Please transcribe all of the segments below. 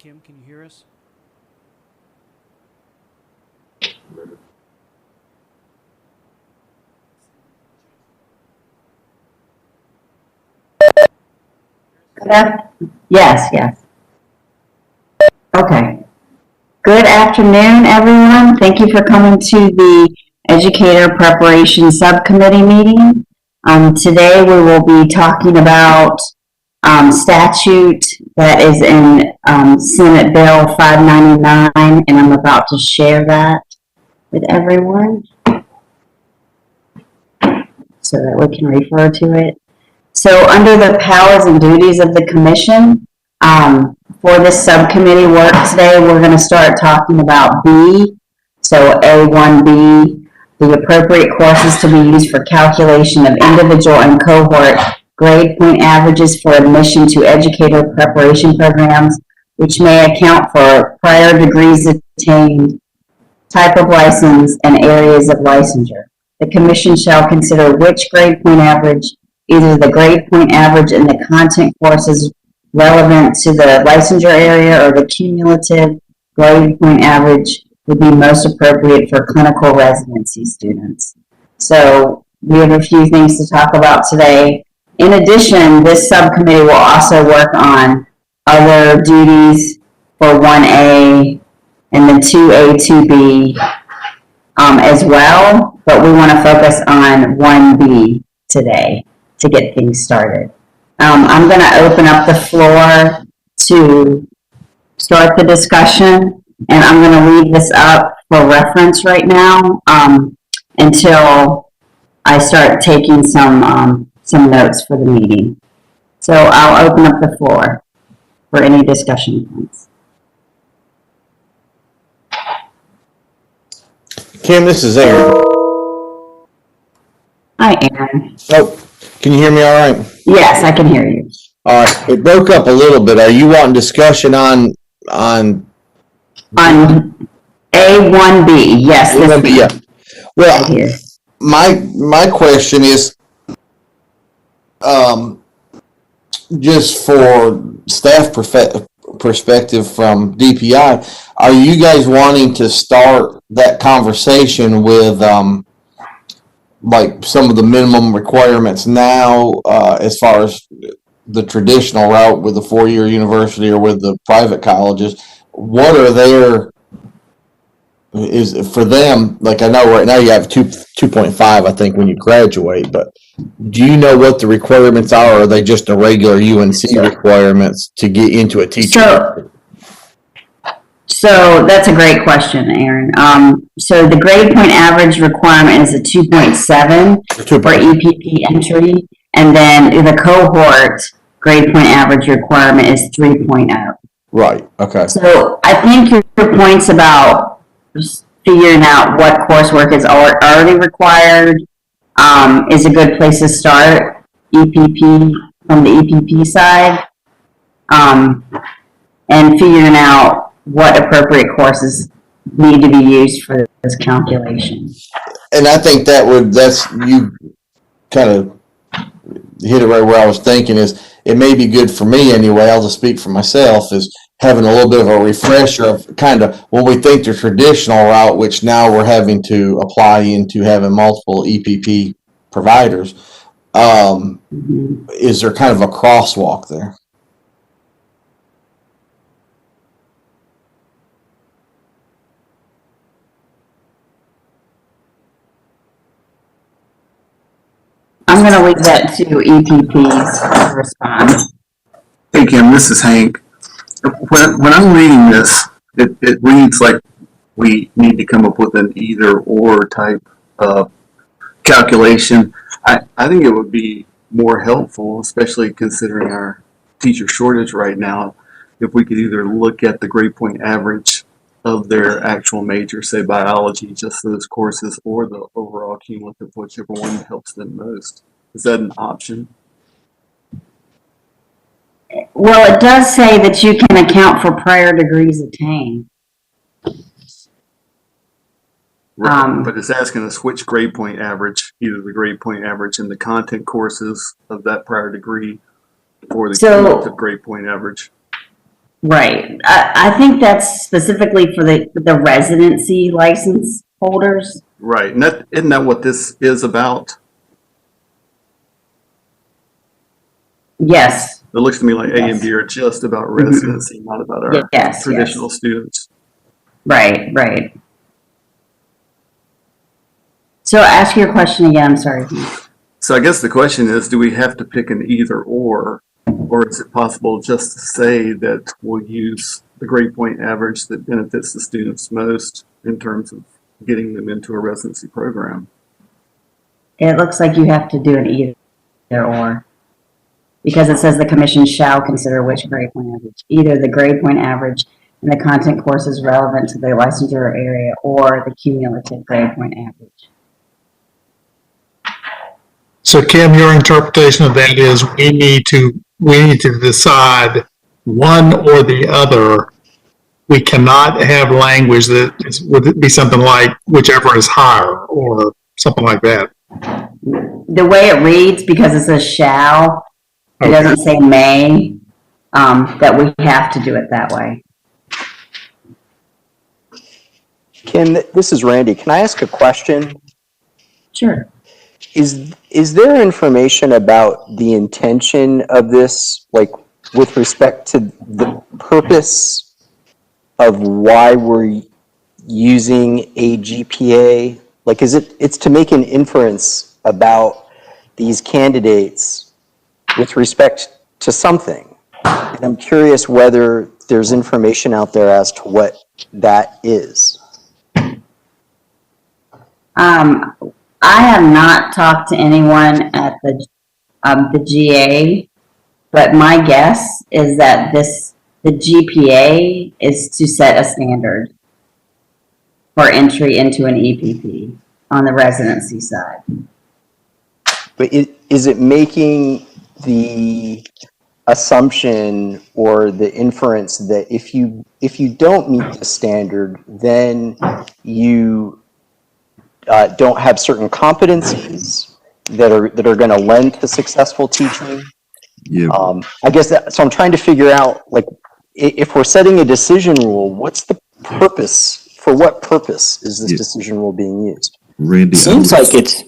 Kim, can you hear us? Yes, yes. Okay. Good afternoon, everyone. Thank you for coming to the Educator Preparation Subcommittee meeting. Today we will be talking about statute that is in Senate Bill 599, and I'm about to share that with everyone so that we can refer to it. So under the powers and duties of the commission, for this subcommittee work today, we're going to start talking about B, so A1B, the appropriate courses to be used for calculation of individual and cohort grade point averages for admission to educator preparation programs, which may account for prior degrees attained, type of license, and areas of licensure. The commission shall consider which grade point average, either the grade point average in the content courses relevant to the licensure area or the cumulative grade point average would be most appropriate for clinical residency students. So we have a few things to talk about today. In addition, this subcommittee will also work on other duties for 1A and then 2A, 2B as well, but we want to focus on 1B today to get things started. I'm going to open up the floor to start the discussion, and I'm going to leave this up for reference right now until I start taking some notes for the meeting. So I'll open up the floor for any discussion points. Kim, this is Aaron. Hi, Aaron. Oh, can you hear me all right? Yes, I can hear you. All right. It broke up a little bit. Are you wanting discussion on A1B? Yes. A1B, yeah. Well, right, my question is just for staff perspective from DPI, are you guys wanting to start that conversation with like some of the minimum requirements now as far as the traditional route with the four-year university or with the private colleges? What are their, is for them, like I know right now you have 2.5 I think when you graduate, but do you know what the requirements are, or are they just a regular UNC requirements to get into a teacher? So that's a great question, Aaron. So the grade point average requirement is a 2.7 for EPP entry, and then the cohort grade point average requirement is 3.0. Right, okay. So I think your points about figuring out what coursework is already required is a good place to start, EPP, from the EPP side, and figuring out what appropriate courses need to be used for this calculation. And I think that's you kind of hit it right where I was thinking, is it may be good for me anyway, I'll just speak for myself, is having a little bit of a refresher of kind of when we think the traditional route, which now we're having to apply into having multiple EPP providers, is there kind of a crosswalk there? I'm going to leave that to EPPs to respond. Hey Kim, this is Hank. When I'm reading this, it reads like we need to come up with an either or type of calculation. I think it would be more helpful, especially considering our teacher shortage right now, if we could either look at the grade point average of their actual major, say biology, just those courses, or the overall cumulative, whichever one helps them most. Is that an option? Well, it does say that you can account for prior degrees attained. Right, but it's asking us which grade point average, either the grade point average in the content courses of that prior degree or the cumulative grade point average. Right. I think that's specifically for the residency license holders. Right, and isn't that what this is about? Yes. It looks to me like A and Yes. B are just about residency, not about our Yes, traditional students. Right, right. So ask your question again, I'm sorry. So I guess the question is, do we have to pick an either or is it possible just to say that we'll use the grade point average that benefits the students most in terms of getting them into a residency program? It looks like you have to do an either or. Because it says the commission shall consider which grade point average, either the grade point average in the content courses relevant to the licensure area or the cumulative grade point average. So Kim, your interpretation of that is we need to decide one or the other. We cannot have language that would be something like whichever is higher or something like that. The way it reads, because it says shall, it doesn't say may, that we have to do it that way. Kim, this is Randy. Can I ask a question? Sure. Is there information about the intention of this, like with respect to the purpose of why we're using a GPA? Like, it's to make an inference about these candidates with respect to something. And I'm curious whether there's information out there as to what that is. I have not talked to anyone at the GA, but my guess is that the GPA is to set a standard for entry into an EPP on the residency side. But is it making the assumption or the inference that if you don't meet the standard, then you don't have certain competencies that are going to lend to successful teaching? Yeah. I guess so I'm trying to figure out, like, if we're setting a decision rule, what's the purpose? For what purpose is this decision rule being used? Randy, Seems like it's.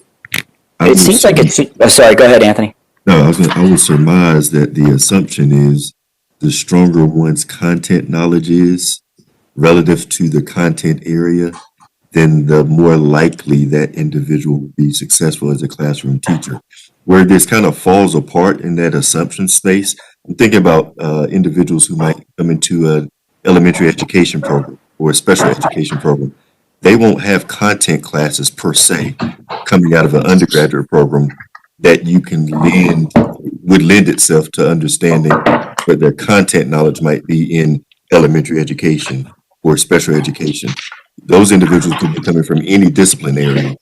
It seems like it's. Oh, sorry, go ahead, Anthony. No, I would surmise that the assumption is the stronger one's content knowledge is relative to the content area, then the more likely that individual will be successful as a classroom teacher. Where this kind of falls apart in that assumption space, I'm thinking about individuals who might come into an elementary education program or a special education program. They won't have content classes per se coming out of an undergraduate program that you can would lend itself to understanding what their content knowledge might be in elementary education or special education. Those individuals could be coming from any discipline area.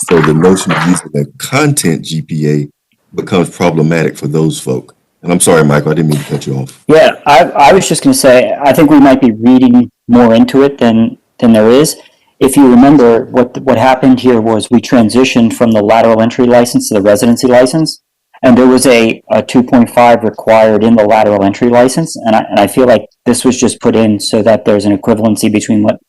So the notion of using a content GPA becomes problematic for those folk. And I'm sorry, Michael, I didn't mean to cut you off. Yeah, I was just going to say, I think we might be reading more into it than there is. If you remember, what happened here was we transitioned from the lateral entry license to the residency license, and there was a 2.5 required in the lateral entry license, and I feel like this was just put in so that there's an equivalency between what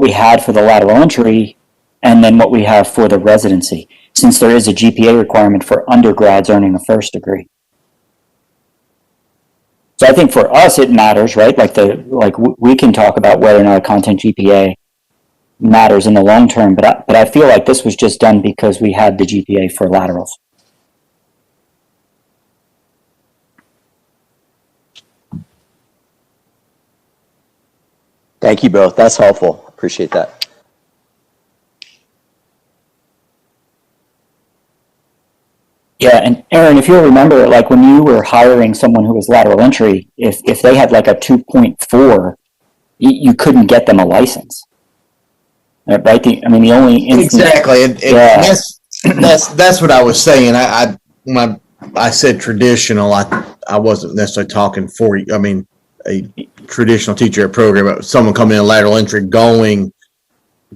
we had for the lateral entry and then what we have for the residency, since there is a GPA requirement for undergrads earning a first degree. So I think for us it matters, right? Like we can talk about whether or not a content GPA matters in the long term, but I feel like this was just done because we had the GPA for laterals. Thank you both. That's helpful. Appreciate that. Yeah, and Aaron, if you'll remember, like when you were hiring someone who was lateral entry, if they had like a 2.4, you couldn't get them a license. Right? The only instance, Exactly, and Yeah. that's what I was saying. When I said traditional, I wasn't necessarily talking a traditional teacher program, but someone coming in lateral entry going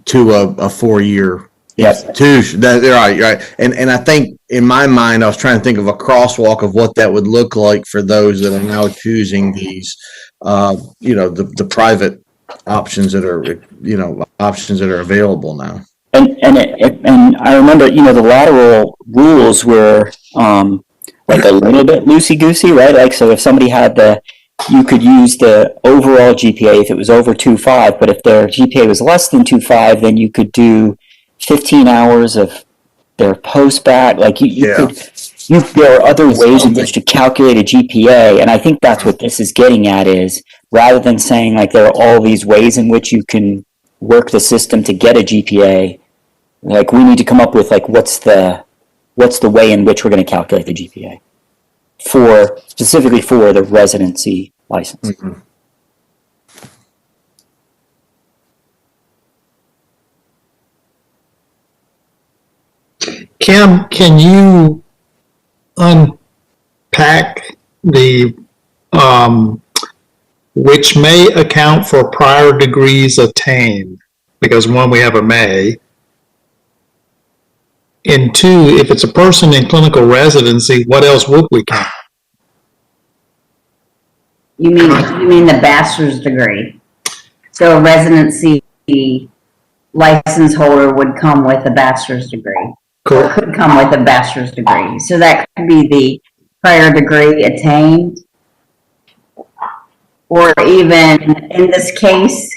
to a 4-year Yep. Right. And I think in my mind, I was trying to think of a crosswalk of what that would look like for those that are now choosing these, the private options that are, options that are available now. And I remember, the lateral rules were, like a little bit loosey-goosey, right? Like, so if somebody had you could use the overall GPA if it was over 2.5, but if their GPA was less than 2.5, then you could do 15 hours of their post-bac. Like, there are other ways in which to calculate a GPA, and I think that's what this is getting at is, rather than saying, like, there are all these ways in which you can work the system to get a GPA, like, we need to come up with, like, what's the way in which we're going to calculate the GPA specifically for the residency license. Mm-hmm. Kim, can you unpack the, which may account for prior degrees attained? Because one, we have a may. And two, if it's a person in clinical residency, what else would we count? You mean the bachelor's degree? So a residency license holder would come with a bachelor's degree. Cool. Could come with a bachelor's degree. So that could be the prior degree attained. Or even, in this case,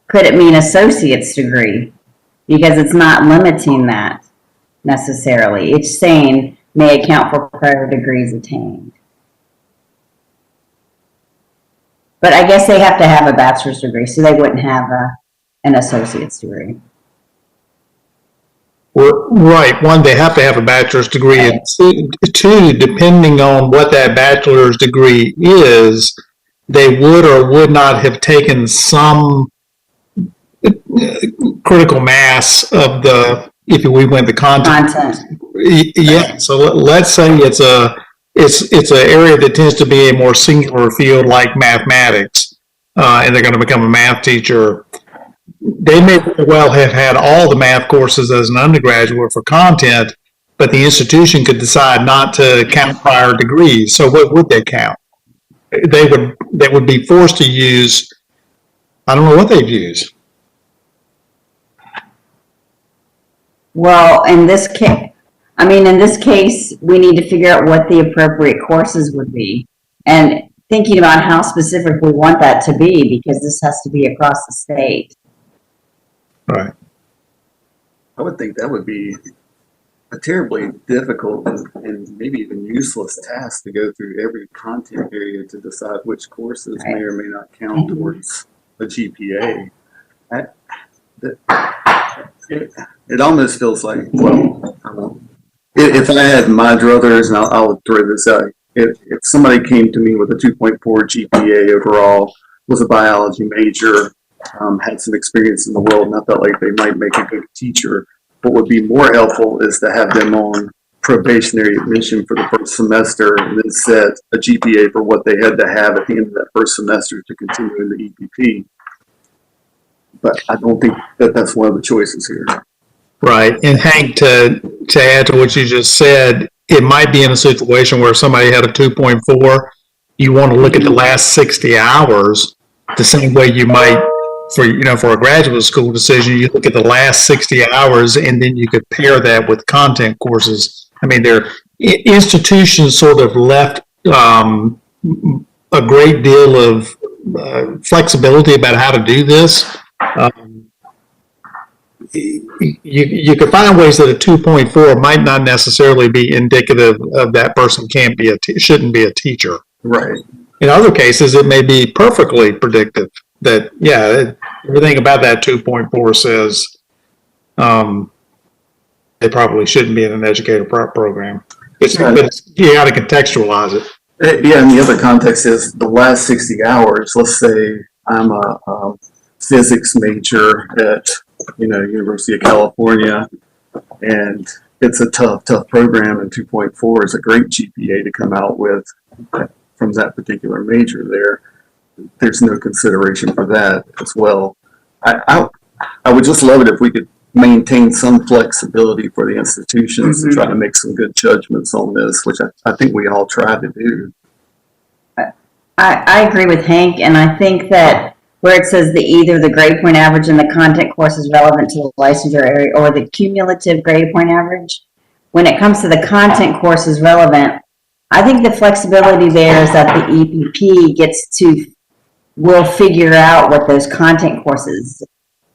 could it mean associate's degree? Because it's not limiting that necessarily. It's saying may account for prior degrees attained. But I guess they have to have a bachelor's degree, so they wouldn't have an associate's degree. Right. One, they have to have a bachelor's degree. And two, depending on what that bachelor's degree is, they would or would not have taken some critical mass of if we went the content. Yeah. So let's say it's an area that tends to be a more singular field like mathematics, and they're going to become a math teacher. They may well have had all the math courses as an undergraduate for content, but the institution could decide not to count prior degrees. So what would they count? They would be forced to use, I don't know what they'd use. Well, in this case, we need to figure out what the appropriate courses would be. And thinking about how specific we want that to be, because this has to be across the state. Right. I would think that would be a terribly difficult and maybe even useless task to go through every content area to decide which courses may or may not count towards a GPA. It almost feels like, well, if I had my druthers, and I'll throw this out, if somebody came to me with a 2.4 GPA overall, was a biology major, had some experience in the world, and I felt like they might make a good teacher, what would be more helpful is to have them on probationary admission for the first semester and then set a GPA for what they had to have at the end of that first semester to continue in the EPP. But I don't think that that's one of the choices here. Right. And Hank, to add to what you just said, it might be in a situation where somebody had a 2.4. You want to look at the last 60 hours the same way you might for a graduate school decision. You look at the last 60 hours and then you could pair that with content courses. I mean, institutions sort of left a great deal of flexibility about how to do this. You could find ways that a 2.4 might not necessarily be indicative of that person shouldn't be a teacher. Right. In other cases, it may be perfectly predictive that, everything about that 2.4 says they probably shouldn't be in an educator prep program. But you got to contextualize it. Yeah, and the other context is the last 60 hours. Let's say I'm a physics major at University of California, and it's a tough program, and 2.4 is a great GPA to come out with from that particular major there. There's no consideration for that as well. I would just love it if we could maintain some flexibility for the institutions to try to make some good judgments on this, which I think we all try to do. I agree with Hank, and I think that where it says either the grade point average in the content course is relevant to the licensure area or the cumulative grade point average, when it comes to the content course is relevant, I think the flexibility there is that the EPP will figure out what those content courses,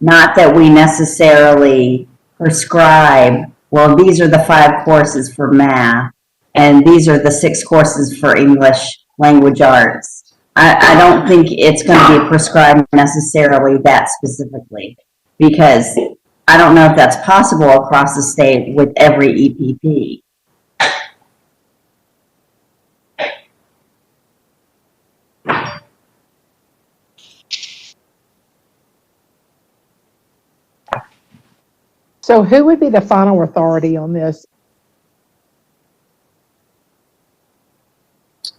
not that we necessarily prescribe, well, these are the 5 courses for math, and these are the 6 courses for English language arts. I don't think it's going to be prescribed necessarily that specifically, because I don't know if that's possible across the state with every EPP. So who would be the final authority on this?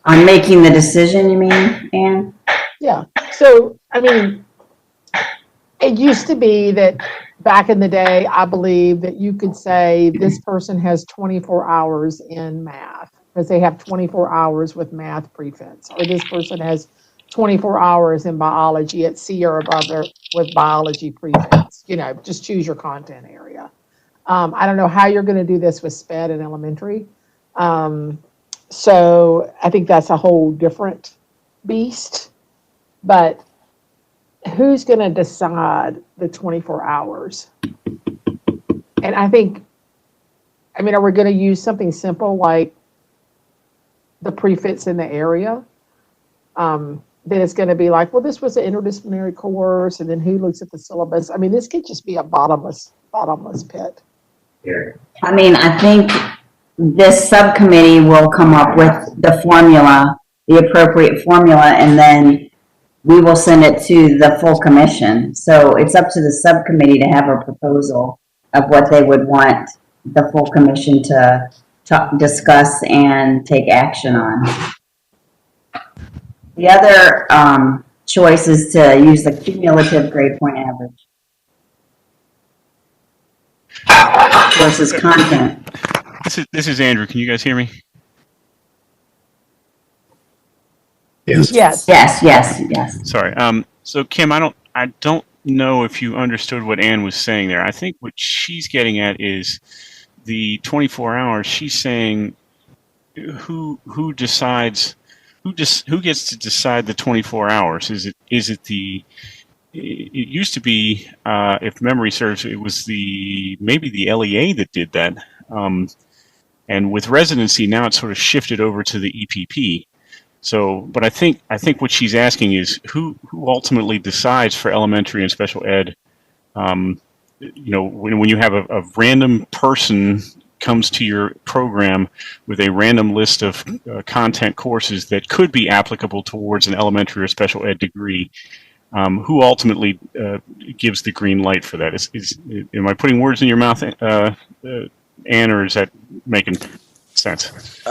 On making the decision, you mean, Anne? Yeah, so, I mean, it used to be that back in the day, I believe that you could say this person has 24 hours in math because they have 24 hours with math prefix, or this person has 24 hours in biology at C or above with biology prefix. You know, just choose your content area. I don't know how you're going to do this with SPED and elementary. So I think that's a whole different beast. But who's going to decide the 24 hours? And I think, I mean, are we going to use something simple like the prefix in the area? Then it's going to be like, well, this was an interdisciplinary course, and then who looks at the syllabus? I mean, this could just be a bottomless pit. I mean, I think this subcommittee will come up with the formula, the appropriate formula, and then we will send it to the full commission. So it's up to the subcommittee to have a proposal of what they would want the full commission to discuss and take action on. The other choice is to use the cumulative grade point average versus content. This is Andrew. Can you guys hear me? Yes. Yes. Yes. Sorry. So Kim, I don't know if you understood what Ann was saying there. I think what she's getting at is the 24 hours. She's saying who decides, who gets to decide the 24 hours? Is it the, it used to be, if memory serves, it was maybe the LEA that did that. And with residency, now it's sort of shifted over to the EPP. So, but I think what she's asking is who ultimately decides for elementary and special ed. You know, when you have a random person comes to your program with a random list of content courses that could be applicable towards an elementary or special ed degree, who ultimately gives the green light for that? Am I putting words in your mouth, Ann, or is that making sense?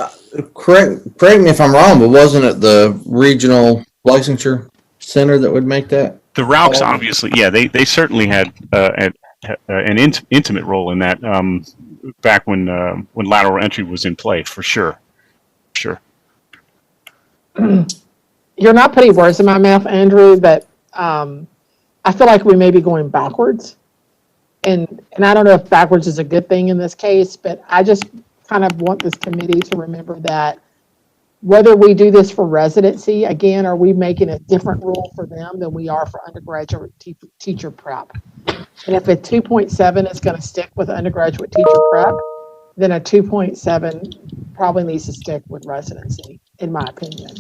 Correct me if I'm wrong, but wasn't it the regional licensure center that would make that? The Rauks, obviously, yeah, they certainly had an intimate role in that back when lateral entry was in play, for sure. Sure. You're not putting words in my mouth, Andrew, but I feel like we may be going backwards. And I don't know if backwards is a good thing in this case, but I just kind of want this committee to remember that whether we do this for residency, again, are we making a different rule for them than we are for undergraduate teacher prep? And if a 2.7 is going to stick with undergraduate teacher prep, then a 2.7 probably needs to stick with residency, in my opinion.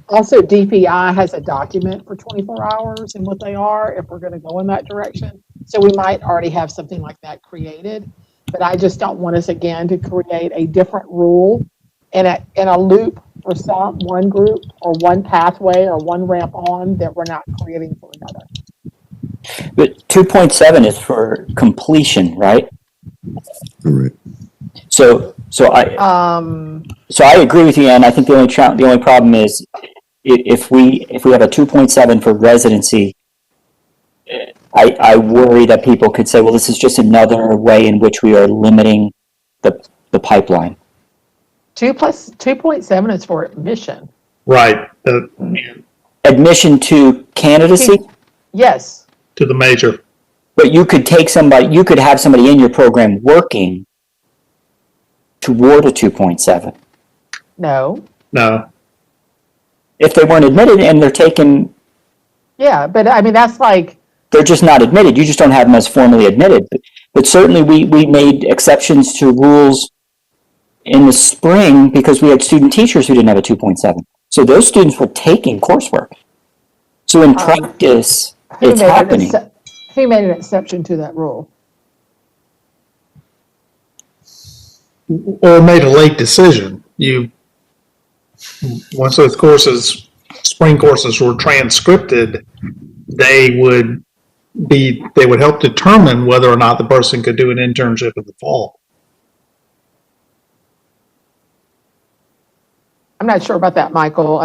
Also, DPI has a document for 24 hours and what they are, if we're going to go in that direction. So we might already have something like that created, but I just don't want us, again, to create a different rule in a loop for one group or one pathway or one ramp on that we're not creating for another. But 2.7 is for completion, right? Correct. So I agree with you, Ann. I think the only problem is if we have a 2.7 for residency, I worry that people could say, well, this is just another way in which we are limiting the pipeline. 2.7 is for admission. Right, Admission to candidacy, Yes. to the major. but you could have somebody in your program working toward a 2.7. No. No, If they weren't admitted and they're taken, Yeah, but I mean, that's like, they're just not admitted. You just don't have them as formally admitted. But certainly we made exceptions to rules in the spring because we had student teachers who didn't have a 2.7. So those students were taking coursework. So in practice, it's happening. Who made an exception to that rule? or made a late decision. Once those courses, spring courses were transcripted, they would help determine whether or not the person could do an internship in the fall. I'm not sure about that, Michael,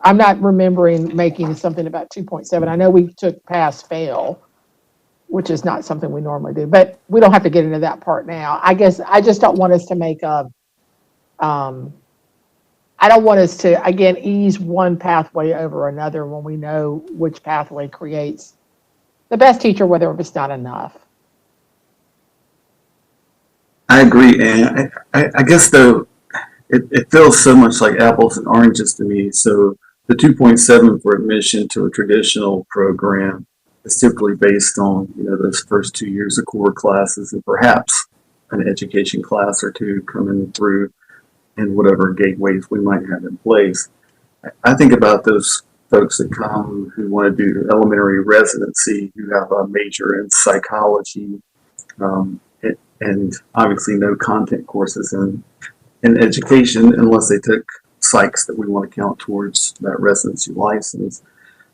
I'm not remembering making something about 2.7. I know we took pass fail, which is not something we normally do, but we don't have to get into that part now. I guess I just don't want us to make I don't want us to, again, ease one pathway over another when we know which pathway creates the best teacher, whether it's not enough. I agree, and I guess though it feels so much like apples and oranges to me. So the 2.7 for admission to a traditional program is typically based on those first 2 years of core classes and perhaps an education class or two coming through in whatever gateways we might have in place. I think about those folks that come who want to do elementary residency, who have a major in psychology, and obviously no content courses in education unless they took psychs that we want to count towards that residency license.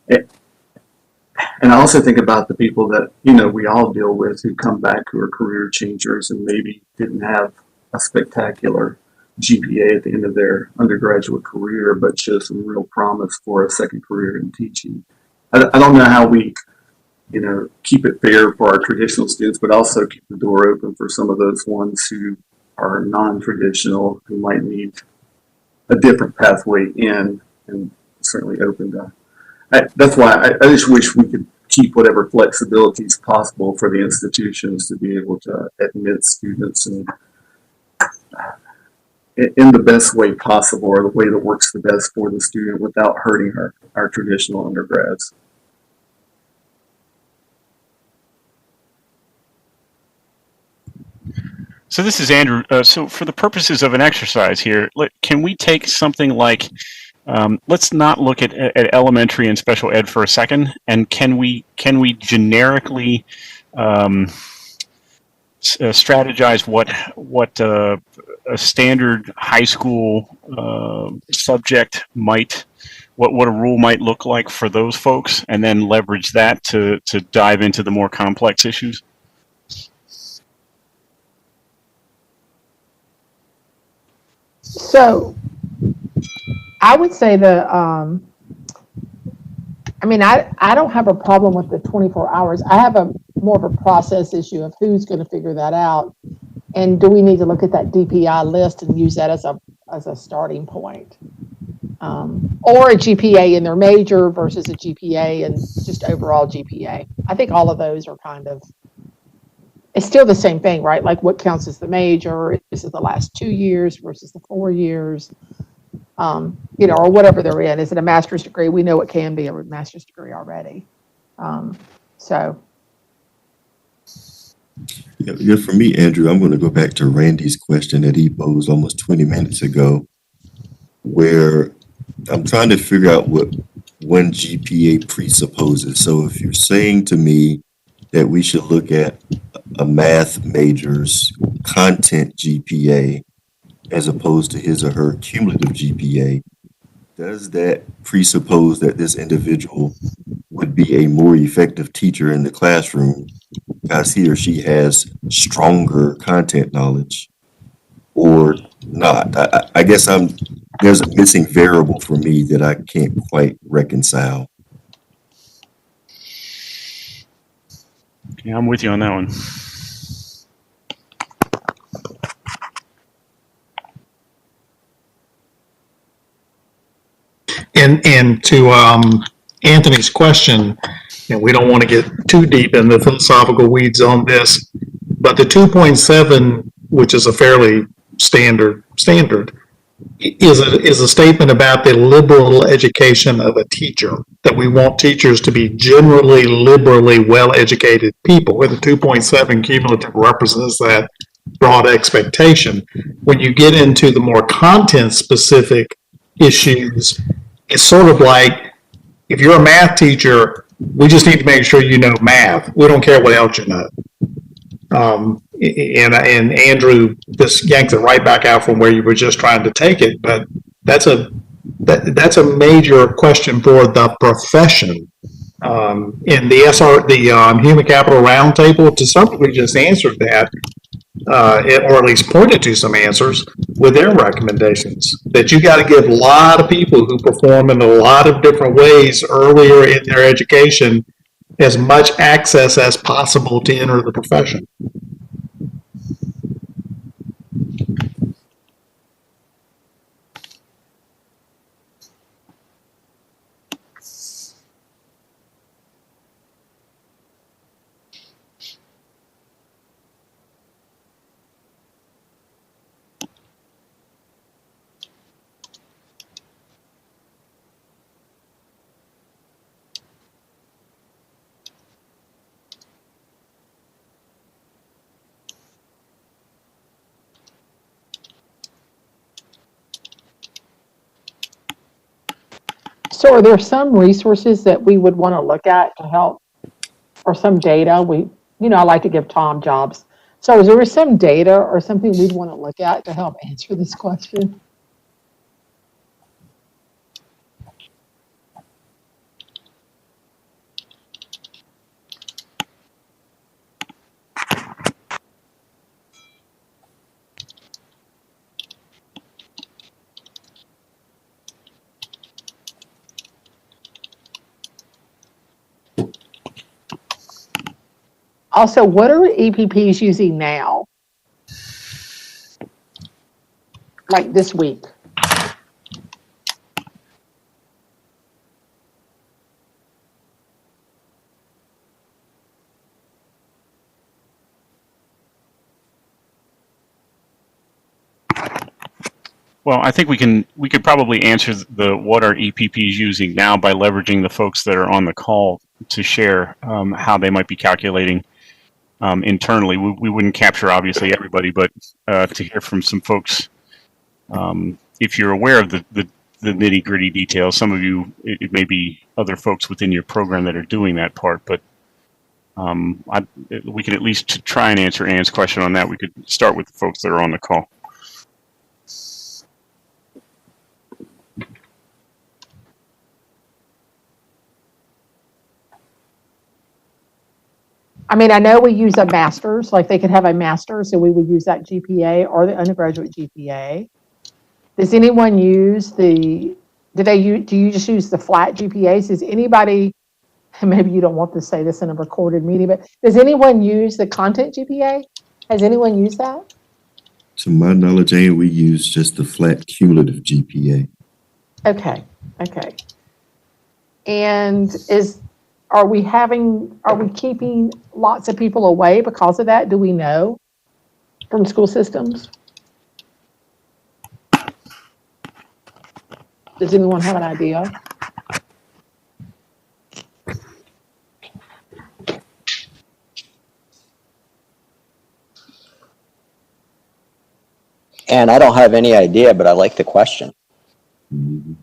And I also think about the people that, we all deal with who come back who are career changers and maybe didn't have a spectacular GPA at the end of their undergraduate career, but show some real promise for a second career in teaching. I don't know how we, keep it fair for our traditional students, but also keep the door open for some of those ones who are non-traditional, who might need a different pathway in, and certainly open to. That's why I just wish we could keep whatever flexibility is possible for the institutions to be able to admit students and in the best way possible, or the way that works the best for the student without hurting our traditional undergrads. So this is Andrew. So for the purposes of an exercise here, can we take something like, let's not look at elementary and special ed for a second, and can we generically strategize what a standard high school subject what a rule might look like for those folks, and then leverage that to dive into the more complex issues? So I would say I don't have a problem with the 24 hours. I have more of a process issue of who's going to figure that out. And do we need to look at that DPI list and use that as a starting point? Or a GPA in their major versus a GPA and just overall GPA. I think all of those are it's still the same thing, right? Like what counts as the major? Is it the last 2 years versus the 4 years? Or whatever they're in. Is it a master's degree? We know it can be a master's degree already. So. Yeah, for me, Andrew, I'm going to go back to Randy's question that he posed almost 20 minutes ago, where I'm trying to figure out what one GPA presupposes. So if you're saying to me that we should look at a math major's content GPA as opposed to his or her cumulative GPA, does that presuppose that this individual would be a more effective teacher in the classroom because he or she has stronger content knowledge or not? I guess there's a missing variable for me that I can't quite reconcile. Yeah, I'm with you on that one. And to Anthony's question, and we don't want to get too deep in the philosophical weeds on this, but the 2.7, which is a fairly standard, is a statement about the liberal education of a teacher, that we want teachers to be generally liberally well-educated people, where the 2.7 cumulative represents that broad expectation. When you get into the more content-specific issues, it's sort of like, if you're a math teacher, we just need to make sure you know math. We don't care what else you know. And Andrew just yanks it right back out from where you were just trying to take it. But that's a major question for the profession. In the Human Capital Roundtable, to some degree, just answered that, or at least pointed to some answers with their recommendations. That you got to give a lot of people who perform in a lot of different ways earlier in their education as much access as possible to enter the profession. So are there some resources that we would want to look at to help, or some data? I like to give Tom jobs. So is there some data or something we'd want to look at to help answer this question? Also, what are EPPs using now? Like this week? Well, I think we could probably answer what are EPPs using now by leveraging the folks that are on the call to share how they might be calculating internally. We wouldn't capture obviously everybody, but to hear from some folks, if you're aware of the nitty gritty details, some of you, it may be other folks within your program that are doing that part, but we can at least try and answer Ann's question on that. We could start with the folks that are on the call. I mean, I know we use a master's, like they could have a master's, so we would use that GPA or the undergraduate GPA. Does anyone use do you just use the flat GPAs? Does anybody, maybe you don't want to say this in a recorded meeting, but does anyone use the content GPA? Has anyone used that? To my knowledge, Ann, we use just the flat cumulative GPA. Okay. And are we keeping lots of people away because of that? Do we know from school systems? Does anyone have an idea? And I don't have any idea, but I like the question. Mm-hmm.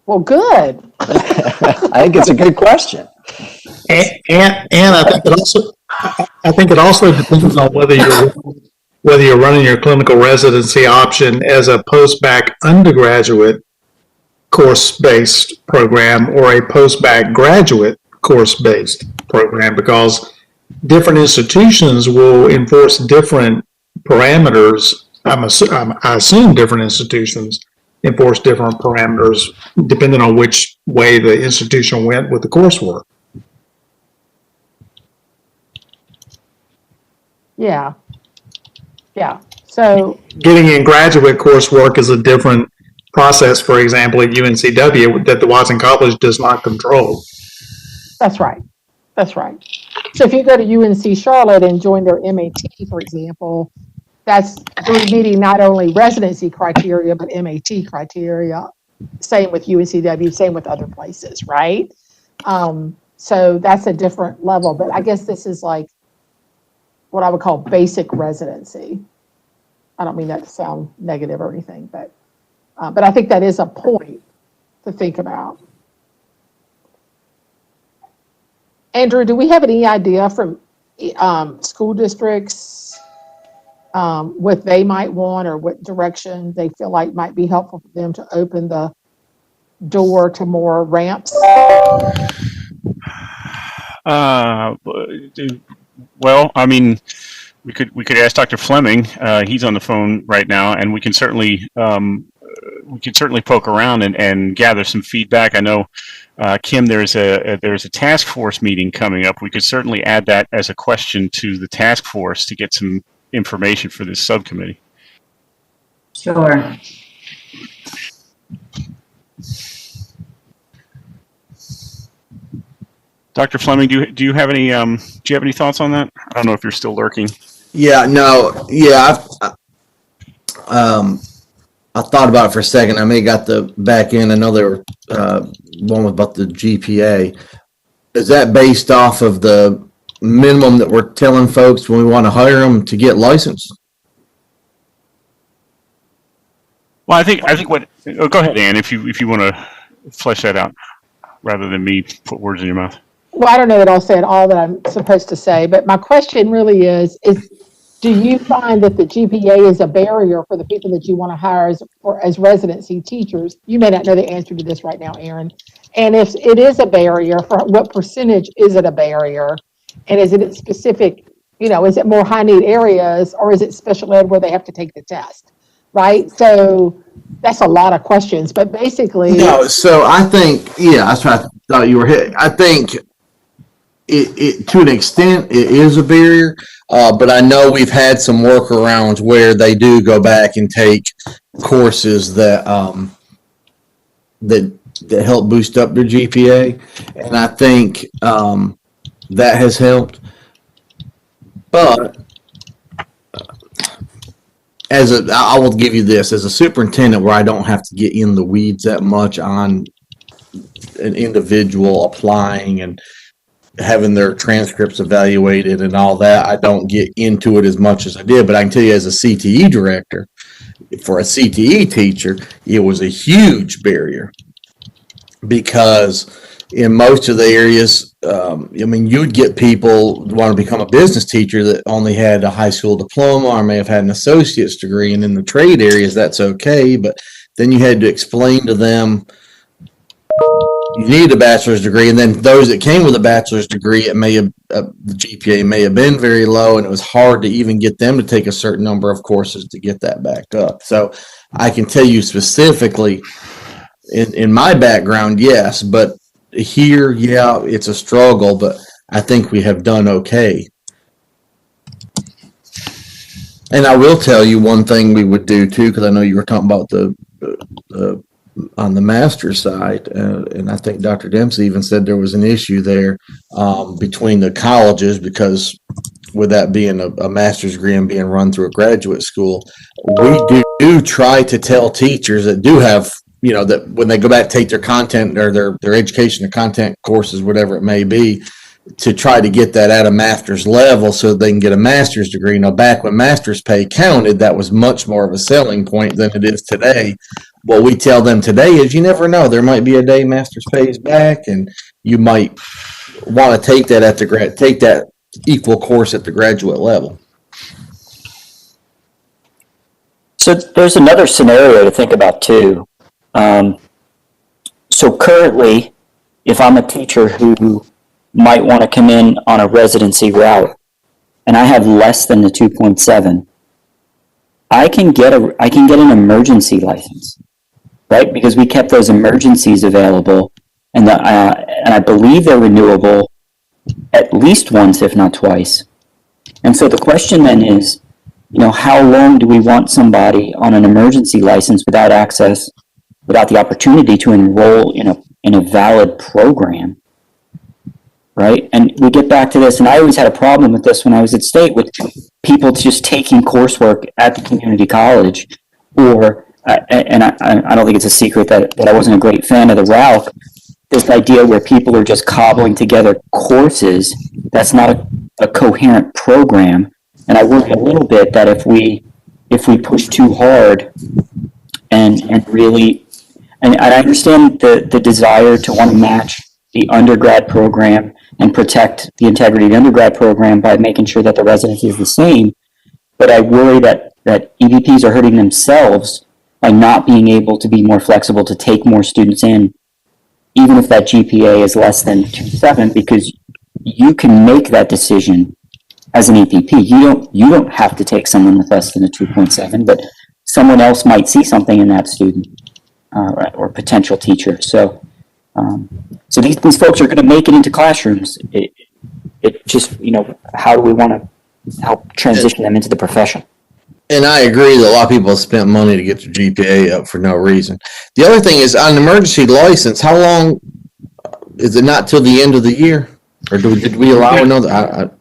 Well, good. I think it's a good question. And I think it also depends on whether you're running your clinical residency option as a post-bac undergraduate course-based program or a post-bac graduate course-based program, because different institutions will enforce different parameters. I assume different institutions enforce different parameters depending on which way the institution went with the coursework. Yeah. Yeah. So, Getting in graduate coursework is a different process, for example, at UNCW that the Watson College does not control. that's right. That's right. So if you go to UNC Charlotte and join their MAT, for example, that's they're meeting not only residency criteria, but MAT criteria. Same with UNCW, same with other places, right? So that's a different level, but I guess this is like what I would call basic residency. I don't mean that to sound negative or anything, but I think that is a point to think about. Andrew, do we have any idea from school districts what they might want or what direction they feel like might be helpful for them to open the door to more ramps? Well, I mean, we could ask Dr. Fleming. He's on the phone right now, and we can certainly poke around and gather some feedback. I know, Kim, there's a task force meeting coming up. We could certainly add that as a question to the task force to get some information for this subcommittee. Sure. Dr. Fleming, do you have any thoughts on that? I don't know if you're still lurking. Yeah, no, yeah, I thought about it for a second. I may have got the back end. I know there were one was about the GPA. Is that based off of the minimum that we're telling folks when we want to hire them to get licensed? Well, I think what. Oh, go ahead, Ann, if you want to flesh that out, rather than me put words in your mouth. Well, I don't know that I'll say all that I'm supposed to say, but my question really is do you find that the GPA is a barrier for the people that you want to hire as residency teachers? You may not know the answer to this right now, Aaron. And if it is a barrier, for what percentage is it a barrier? And is it specific, is it more high need areas or is it special ed where they have to take the test? Right? So that's a lot of questions, but basically. No, so I think, yeah, that's what I thought you were hitting. I think it to an extent, it is a barrier. But I know we've had some workarounds where they do go back and take courses that that help boost up their GPA, and I think that has helped. But I will give you this as a superintendent, where I don't have to get in the weeds that much on an individual applying and having their transcripts evaluated and all that. I don't get into it as much as I did, but I can tell you as a CTE director, for a CTE teacher, it was a huge barrier because in most of the areas, you'd get people who want to become a business teacher that only had a high school diploma or may have had an associate's degree, and in the trade areas, that's okay, but then you had to explain to them you need a bachelor's degree, and then those that came with a bachelor's degree, the GPA may have been very low, and it was hard to even get them to take a certain number of courses to get that back up. So I can tell you specifically, in my background, yes, but here, yeah, it's a struggle, but I think we have done okay. And I will tell you one thing we would do too, because I know you were talking about the on the master's side, and I think Dr. Dempsey even said there was an issue there between the colleges, because with that being a master's degree and being run through a graduate school, we do try to tell teachers that do have, that when they go back to take their content or their education or content courses, whatever it may be, to try to get that at a master's level so they can get a master's degree. Now, back when master's pay counted, that was much more of a selling point than it is today. What we tell them today is you never know. There might be a day master's pay is back, and you might want to take that take that equal course at the graduate level. So there's another scenario to think about too. So currently, if I'm a teacher who might want to come in on a residency route, and I have less than the 2.7, I can get an emergency license. right? Because we kept those emergencies available, and I believe they're renewable at least once, if not twice. And so the question then is, how long do we want somebody on an emergency license without access, without the opportunity to enroll in a valid program, right? And we get back to this, and I always had a problem with this when I was at state, with people just taking coursework at the community college, or, and I don't think it's a secret that I wasn't a great fan of the route, this idea where people are just cobbling together courses, that's not a coherent program. And I worry a little bit that if we push too hard and really, and I understand the desire to want to match the undergrad program and protect the integrity of the undergrad program by making sure that the residency is the same, but I worry that EPPs are hurting themselves by not being able to be more flexible to take more students in, even if that GPA is less than 2.7, because you can make that decision as an EPP. You don't have to take someone with less than a 2.7, but someone else might see something in that student or potential teacher. So these folks are going to make it into classrooms. It just, how do we want to help transition them into the profession? And I agree that a lot of people have spent money to get their GPA up for no reason. The other thing is, on an emergency license, how long is it? Not till the end of the year, or did we allow another?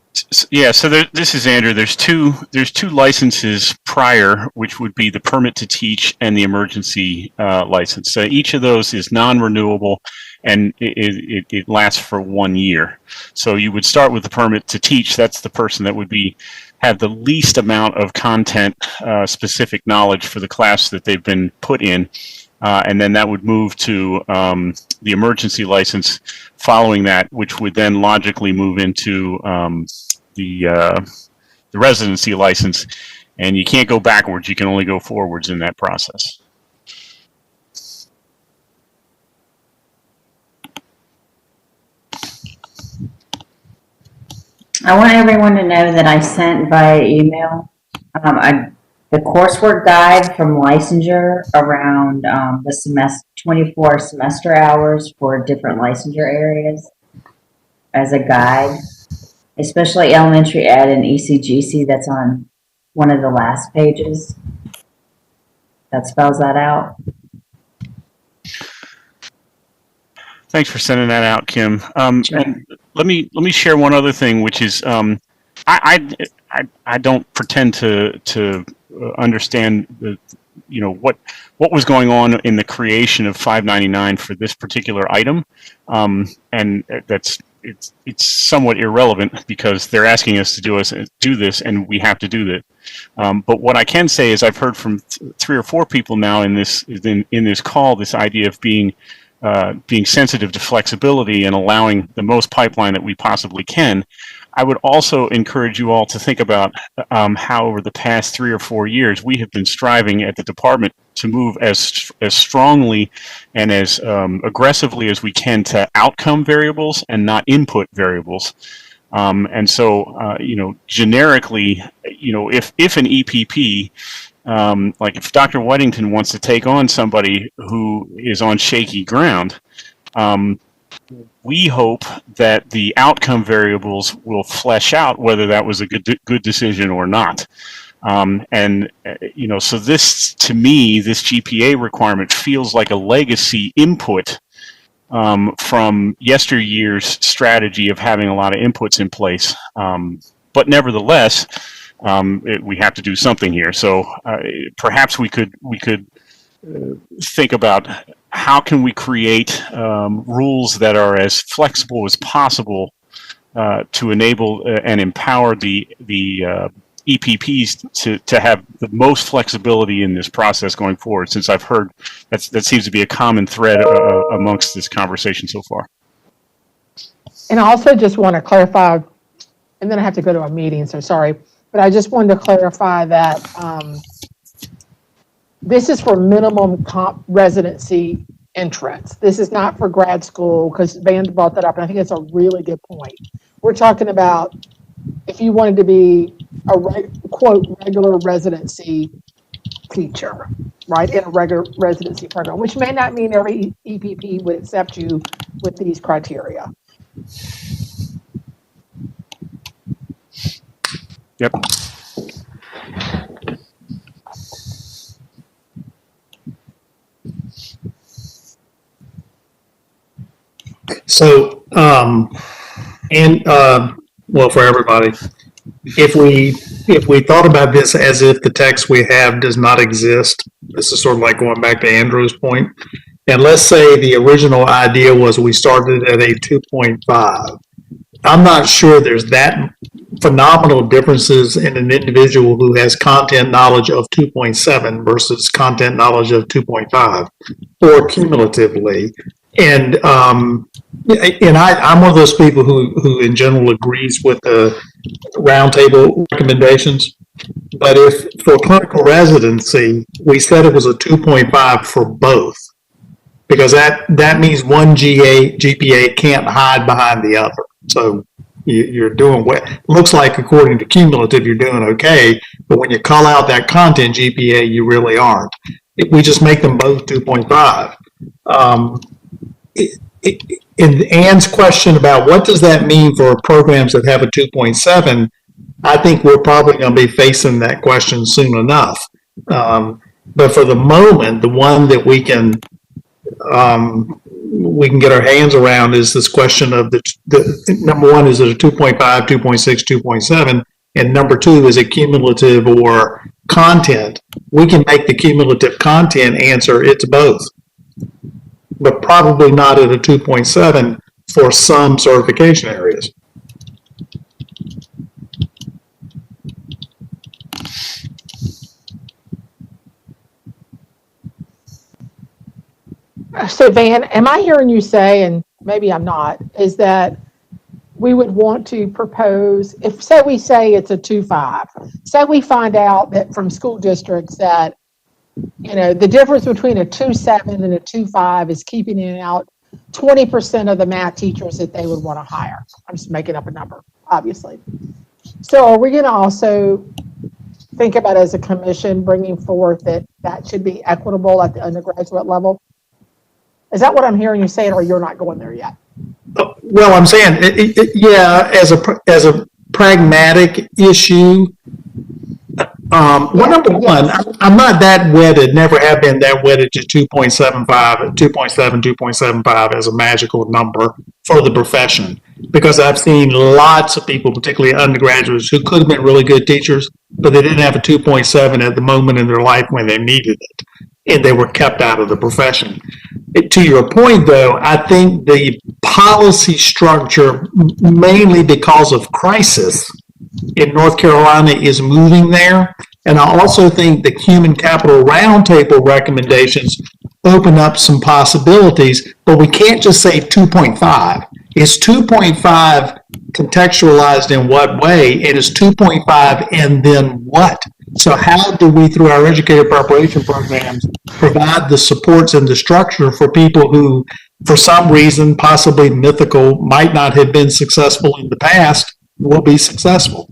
Yeah, so this is Andrew. There's two licenses prior, which would be the permit to teach and the emergency license. So each of those is non-renewable, and it lasts for 1 year. So you would start with the permit to teach. That's the person that would have the least amount of content specific knowledge for the class that they've been put in. And then that would move to the emergency license following that, which would then logically move into the residency license. And you can't go backwards, you can only go forwards in that process. I want everyone to know that I sent via email the coursework guide from licensure around the semester 24 semester hours for different licensure areas as a guide, especially elementary ed and ECGC. That's on one of the last pages. That spells that out. Thanks for sending that out, Kim. Sure. And let me share one other thing, which is I don't pretend to understand what was going on in the creation of 599 for this particular item, and it's somewhat irrelevant because they're asking us to do this, and we have to do that. But what I can say is I've heard from 3 or 4 people now in this call this idea of being sensitive to flexibility and allowing the most pipeline that we possibly can. I would also encourage you all to think about how over the past 3 or 4 years we have been striving at the department to move as strongly and as aggressively as we can to outcome variables and not input variables. And so, generically, if an EPP, like if Dr. Whittington wants to take on somebody who is on shaky ground, we hope that the outcome variables will flesh out whether that was a good decision or not. So this, to me, this GPA requirement feels like a legacy input from yesteryear's strategy of having a lot of inputs in place. But nevertheless, we have to do something here. So perhaps we could think about how can we create rules that are as flexible as possible to enable and empower the EPPs to have the most flexibility in this process going forward, since I've heard that seems to be a common thread amongst this conversation so far. And I also just want to clarify, and then I have to go to a meeting, so sorry, but I just wanted to clarify that this is for minimum comp residency entrance. This is not for grad school, because Van brought that up, and I think it's a really good point. We're talking about if you wanted to be a quote regular residency teacher. right, in a regular residency program, which may not mean every EPP would accept you with these criteria. Yep. So, well, for everybody, if we thought about this as if the text we have does not exist, this is sort of like going back to Andrew's point. And let's say the original idea was we started at a 2.5. I'm not sure there's that phenomenal differences in an individual who has content knowledge of 2.7 versus content knowledge of 2.5 or cumulatively. And I'm one of those people who in general agrees with the roundtable recommendations. But if for clinical residency, we said it was a 2.5 for both, because that means one GPA can't hide behind the other. So you're doing what looks like, according to cumulative, you're doing okay, but when you call out that content GPA, you really aren't. We just make them both 2.5. In Ann's question about what does that mean for programs that have a 2.7, I think we're probably going to be facing that question soon enough. But for the moment, the one that we can get our hands around is this question of the number one, is it a 2.5, 2.6, 2.7, and number two, is it cumulative or content? We can make the cumulative content answer it's both, but probably not at a 2.7 for some certification areas. So Van, am I hearing you say, and maybe I'm not, is that we would want to propose, if say we say it's a 2.5, say we find out that from school districts that, you know, the difference between a 2.7 and a 2.5 is keeping out 20% of the math teachers that they would want to hire. I'm just making up a number, obviously. So are we going to also think about, as a commission, bringing forth that should be equitable at the undergraduate level? Is that what I'm hearing you saying, or you're not going there yet? Well, I'm saying, yeah, as a pragmatic issue. Well, number one, I'm not that wedded, never have been that wedded to 2.75, 2.7, 2.75 as a magical number for the profession, because I've seen lots of people, particularly undergraduates, who could have been really good teachers, but they didn't have a 2.7 at the moment in their life when they needed it, and they were kept out of the profession. To your point, though, I think the policy structure, mainly because of crisis in North Carolina, is moving there. And I also think the Human Capital Roundtable recommendations open up some possibilities, but we can't just say 2.5. Is 2.5 contextualized in what way? It is 2.5 and then what? So how do we, through our educator preparation programs, provide the supports and the structure for people who, for some reason, possibly mythical, might not have been successful in the past, will be successful?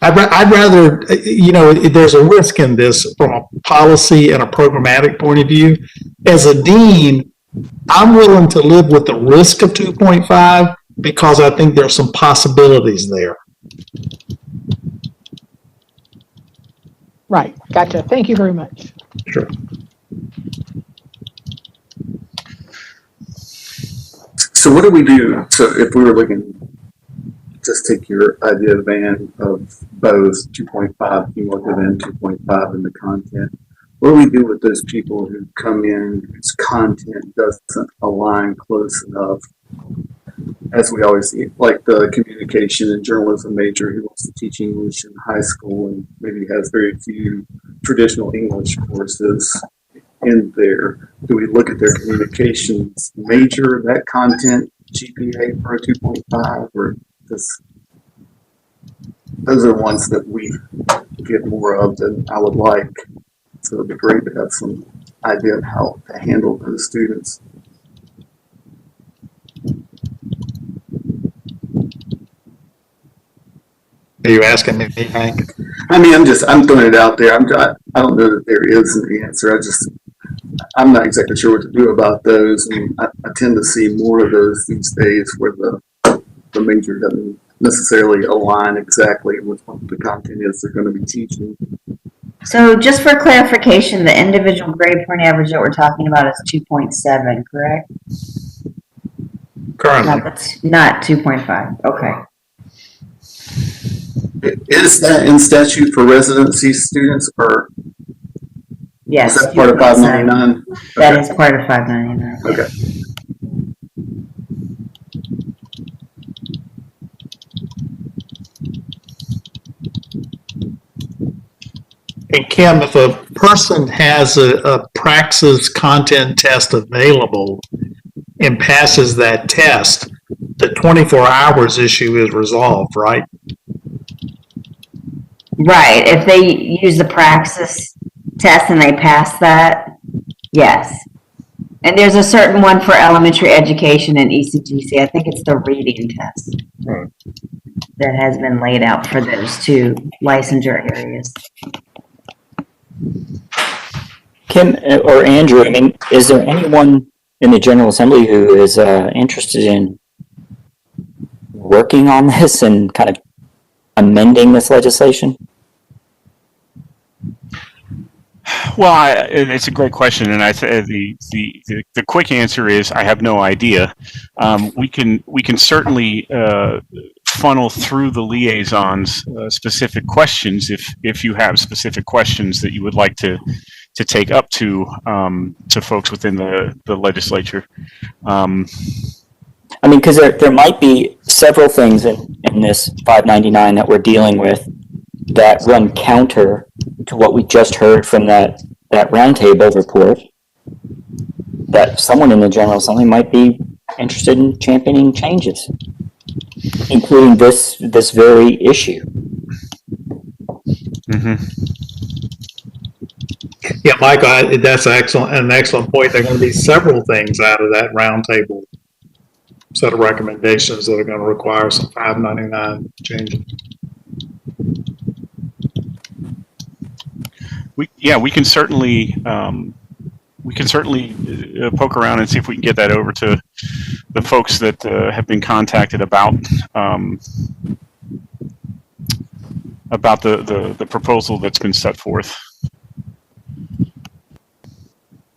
I'd rather, you know, there's a risk in this from a policy and a programmatic point of view. As a dean, I'm willing to live with the risk of 2.5 because I think there's some possibilities there. Right. Gotcha. Thank you very much. Sure. So what do we do? So if we were looking, just take your idea, Van, of both 2.5 cumulative and 2.5 in the content. What do we do with those people who come in whose content doesn't align close enough? As we always see, like the communication and journalism major who wants to teach English in high school and maybe has very few traditional English courses in there. Do we look at their communications major, that content GPA for a 2.5, or just those are ones that we get more of than I would like. So it'd be great to have some idea of how to handle those students. Are you asking me, Hank? I mean, I'm throwing it out there. I don't know that there is an answer. I'm not exactly sure what to do about those. And I tend to see more of those these days where the major doesn't necessarily align exactly with what the content is they're going to be teaching. So just for clarification, the individual grade point average that we're talking about is 2.7, correct? Currently. No, that's not 2.5. Okay. Is that in statute for residency students, or Yes. is that part of 599? That is part of 599. Okay. And Kim, if a person has a Praxis content test available and passes that test, the 24 hours issue is resolved, right? Right. If they use the Praxis test and they pass that, yes. And there's a certain one for elementary education and ECGC. I think it's the reading test that has been laid out for those two licensure areas. Kim or Andrew, I mean, is there anyone in the General Assembly who is interested in working on this and kind of amending this legislation? Well, it's a great question, and the quick answer is I have no idea. We can certainly funnel through the liaisons specific questions if you have specific questions that you would like to take up to folks within the legislature. I mean, because there might be several things in this 599 that we're dealing with that run counter to what we just heard from that roundtable report, that someone in the General Assembly might be interested in championing changes, including this very issue. Mm-hmm. Yeah, Michael, that's an excellent point. There are going to be several things out of that roundtable set of recommendations that are going to require some 599 changes. We can certainly poke around and see if we can get that over to the folks that have been contacted about the proposal that's been set forth.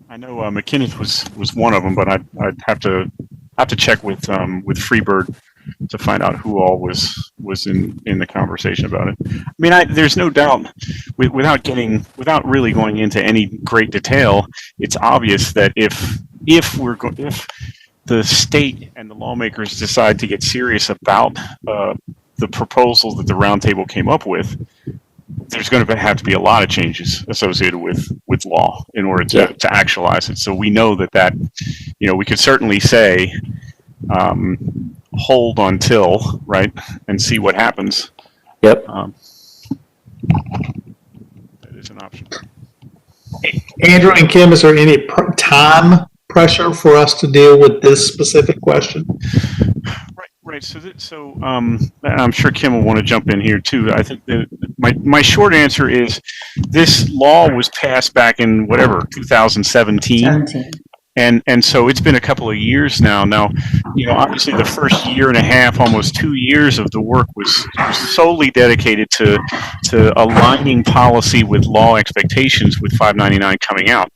I know McKinnon was one of them, but I'd have to check with Freebird to find out who all was in the conversation about it. I mean, there's no doubt, without really going into any great detail, it's obvious that if the state and the lawmakers decide to get serious about the proposal that the roundtable came up with, there's going to have to be a lot of changes associated with law in order to actualize it. So we know that we could certainly say hold until, right, and see what happens. Yep. That is an option. Andrew and Kim, is there any time pressure for us to deal with this specific question? Right. So I'm sure Kim will want to jump in here too. I think my short answer is this law was passed back in 2017. And so it's been a couple of years now. Now, obviously the first year and a half, almost 2 years of the work was solely dedicated to aligning policy with law expectations with 599 coming out.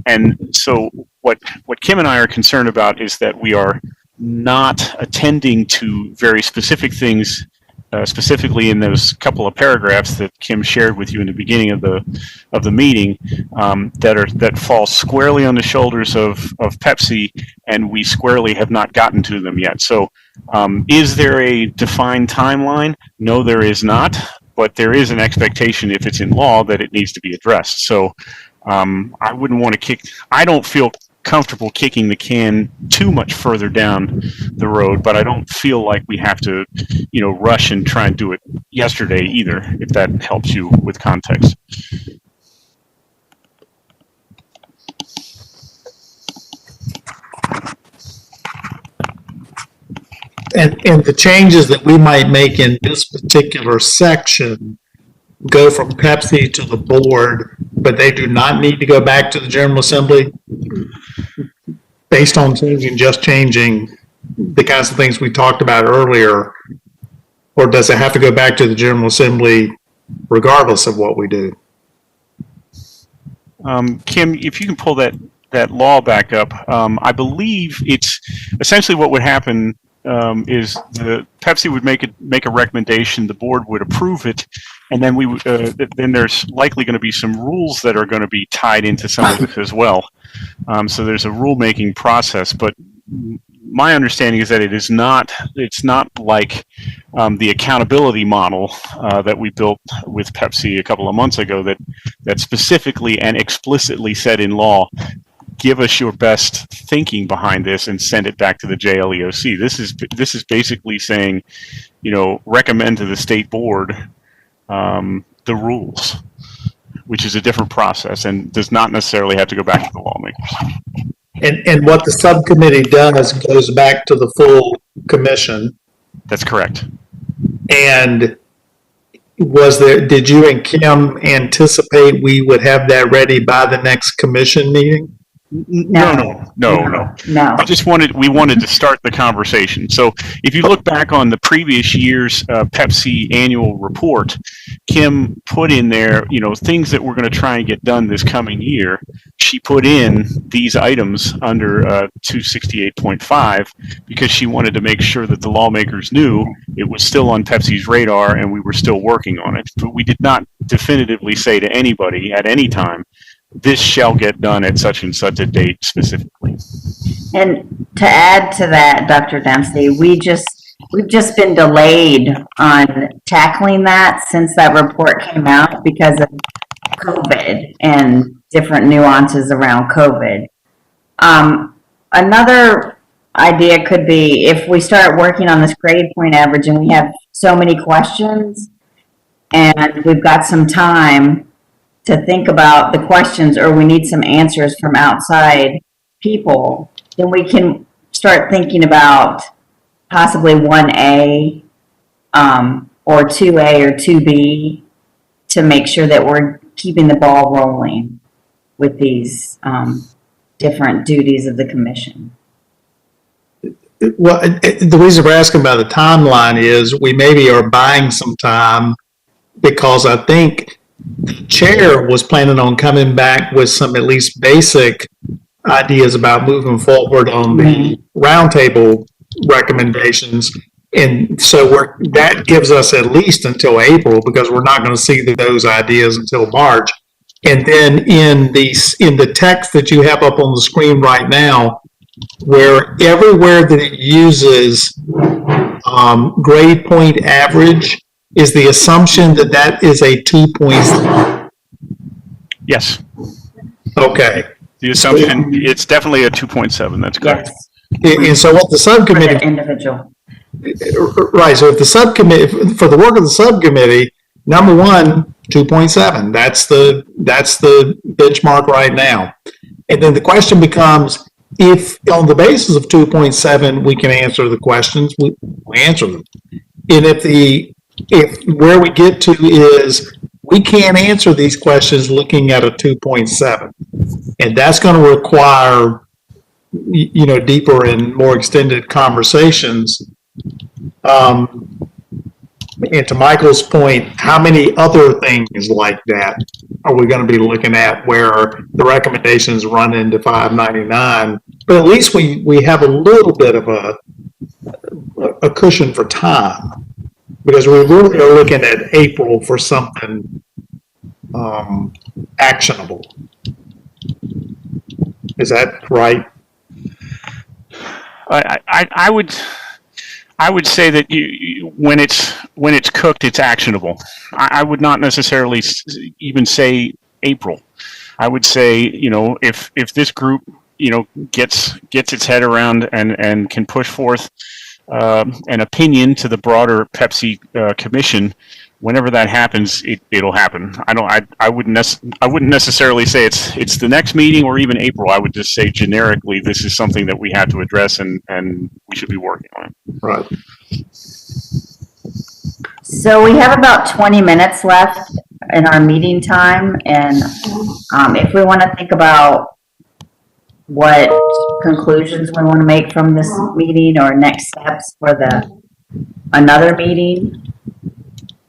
And so what Kim and I are concerned about is that we are not attending to very specific things, specifically in those couple of paragraphs that Kim shared with you in the beginning of the meeting, that fall squarely on the shoulders of Pepsi, and we squarely have not gotten to them yet. So, is there a defined timeline? No, there is not, but there is an expectation, if it's in law, that it needs to be addressed. So, I wouldn't want to I don't feel comfortable kicking the can too much further down the road, but I don't feel like we have to, rush and try and do it yesterday either, if that helps you with context. And the changes that we might make in this particular section go from Pepsi to the board, but they do not need to go back to the General Assembly based on just changing the kinds of things we talked about earlier, or does it have to go back to the General Assembly regardless of what we do? Kim, if you can pull that law back up, I believe it's essentially what would happen is the Pepsi would make a recommendation, the board would approve it, and then then there's likely going to be some rules that are going to be tied into some of it as well. So there's a rulemaking process, but my understanding is that it's not like the accountability model that we built with Pepsi a couple of months ago that specifically and explicitly said in law, give us your best thinking behind this and send it back to the JLEOC. This is basically saying, recommend to the state board the rules, which is a different process and does not necessarily have to go back to the lawmakers. And what the subcommittee does goes back to the full commission. That's correct. And did you and Kim anticipate we would have that ready by the next commission meeting? No. We wanted to start the conversation. So if you look back on the previous year's Pepsi annual report, Kim put in there, things that we're going to try and get done this coming year. She put in these items under 268.5 because she wanted to make sure that the lawmakers knew it was still on Pepsi's radar and we were still working on it. But we did not definitively say to anybody at any time, this shall get done at such and such a date specifically. And to add to that, Dr. Dempsey, we've just been delayed on tackling that since that report came out because of COVID and different nuances around COVID. Another idea could be if we start working on this grade point average and we have so many questions and we've got some time to think about the questions or we need some answers from outside people, then we can start thinking about possibly 1A or 2A or 2B to make sure that we're keeping the ball rolling with these different duties of the commission. Well, the reason we're asking about the timeline is we maybe are buying some time because I think the chair was planning on coming back with some at least basic ideas about moving forward on the roundtable recommendations. And so that gives us at least until April because we're not going to see those ideas until March. And then in the text that you have up on the screen right now, where everywhere that it uses grade point average, is the assumption that is a 2 point? Yes. Okay. The assumption, it's definitely a 2.7. That's correct. Yes. And so what the subcommittee, individual. right? So if the subcommittee, for the work of the subcommittee, number one, 2.7. That's the benchmark right now. And then the question becomes, if on the basis of 2.7 we can answer the questions, we answer them. And if where we get to is we can't answer these questions looking at a 2.7, and that's going to require deeper and more extended conversations. And to Michael's point, how many other things like that are we going to be looking at where the recommendations run into 599? But at least we have a little bit of a cushion for time, because we really are looking at April for something actionable. Is that right? I would say that when it's cooked, it's actionable. I would not necessarily even say April. I would say, if this group, gets its head around and can push forth an opinion to the broader Pepsi commission, whenever that happens, it'll happen. I wouldn't necessarily say it's the next meeting or even April. I would just say generically, this is something that we have to address and we should be working on it. Right. So we have about 20 minutes left in our meeting time, and if we want to think about what conclusions we want to make from this meeting or next steps for another meeting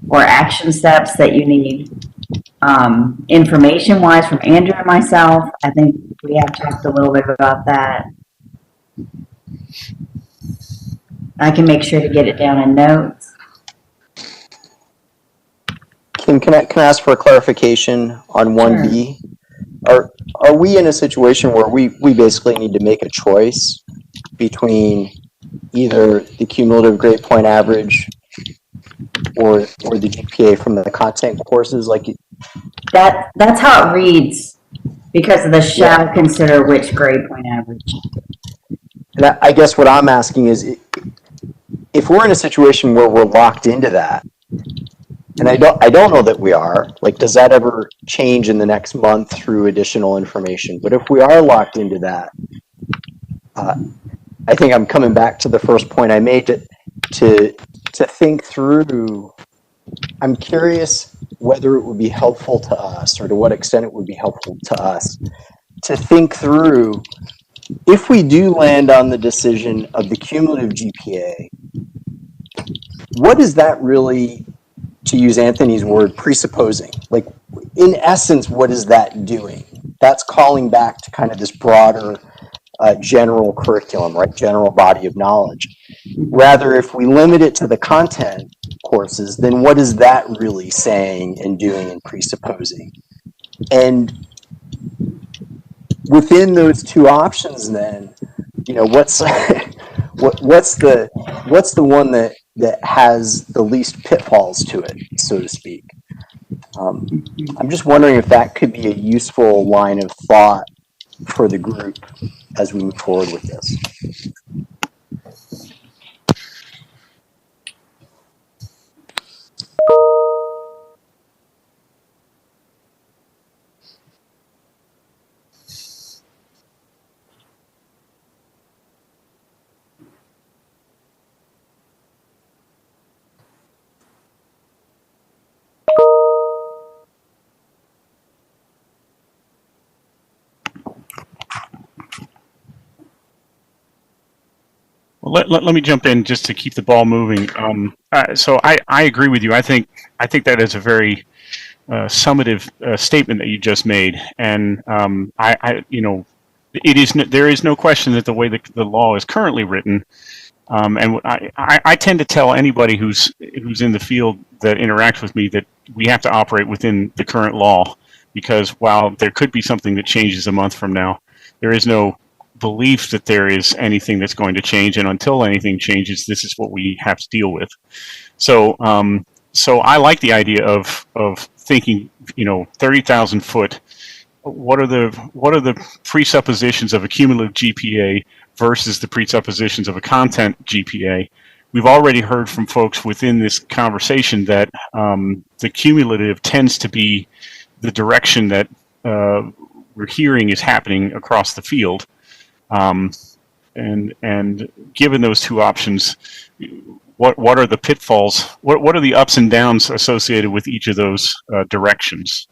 or action steps that you need information-wise from Andrew and myself, I think we have talked a little bit about that. I can make sure to get it down in notes. Kim, can I ask for a clarification on 1B? Are we in a situation where we basically need to make a choice between either the cumulative grade point average or the GPA from the content courses? Like, That's how it reads, because of the shall consider which grade point average. and I guess what I'm asking is, if we're in a situation where we're locked into that, and I don't know that we are, like, does that ever change in the next month through additional information? But if we are locked into that, I think I'm coming back to the first point I made to think through. I'm curious whether it would be helpful to us, or to what extent it would be helpful to us, to think through, if we do land on the decision of the cumulative GPA, what is that really, to use Anthony's word, presupposing? Like, in essence, what is that doing? That's calling back to kind of this broader general curriculum, right? General body of knowledge. Rather, if we limit it to the content courses, then what is that really saying and doing and presupposing? And within those two options, then, you know, what's what's the one that has the least pitfalls to it, so to speak? I'm just wondering if that could be a useful line of thought for the group as we move forward with this. Well, let me jump in just to keep the ball moving. So I agree with you. I think that is a very summative statement that you just made, and there is no question that the way the law is currently written, and I tend to tell anybody who's in the field that interacts with me that we have to operate within the current law, because while there could be something that changes a month from now, there is no belief that there is anything that's going to change, and until anything changes, this is what we have to deal with. So I like the idea of thinking, 30,000 foot. What are the presuppositions of a cumulative GPA versus the presuppositions of a content GPA? We've already heard from folks within this conversation that the cumulative tends to be the direction that we're hearing is happening across the field. And given those two options, what are the pitfalls? What are the ups and downs associated with each of those directions?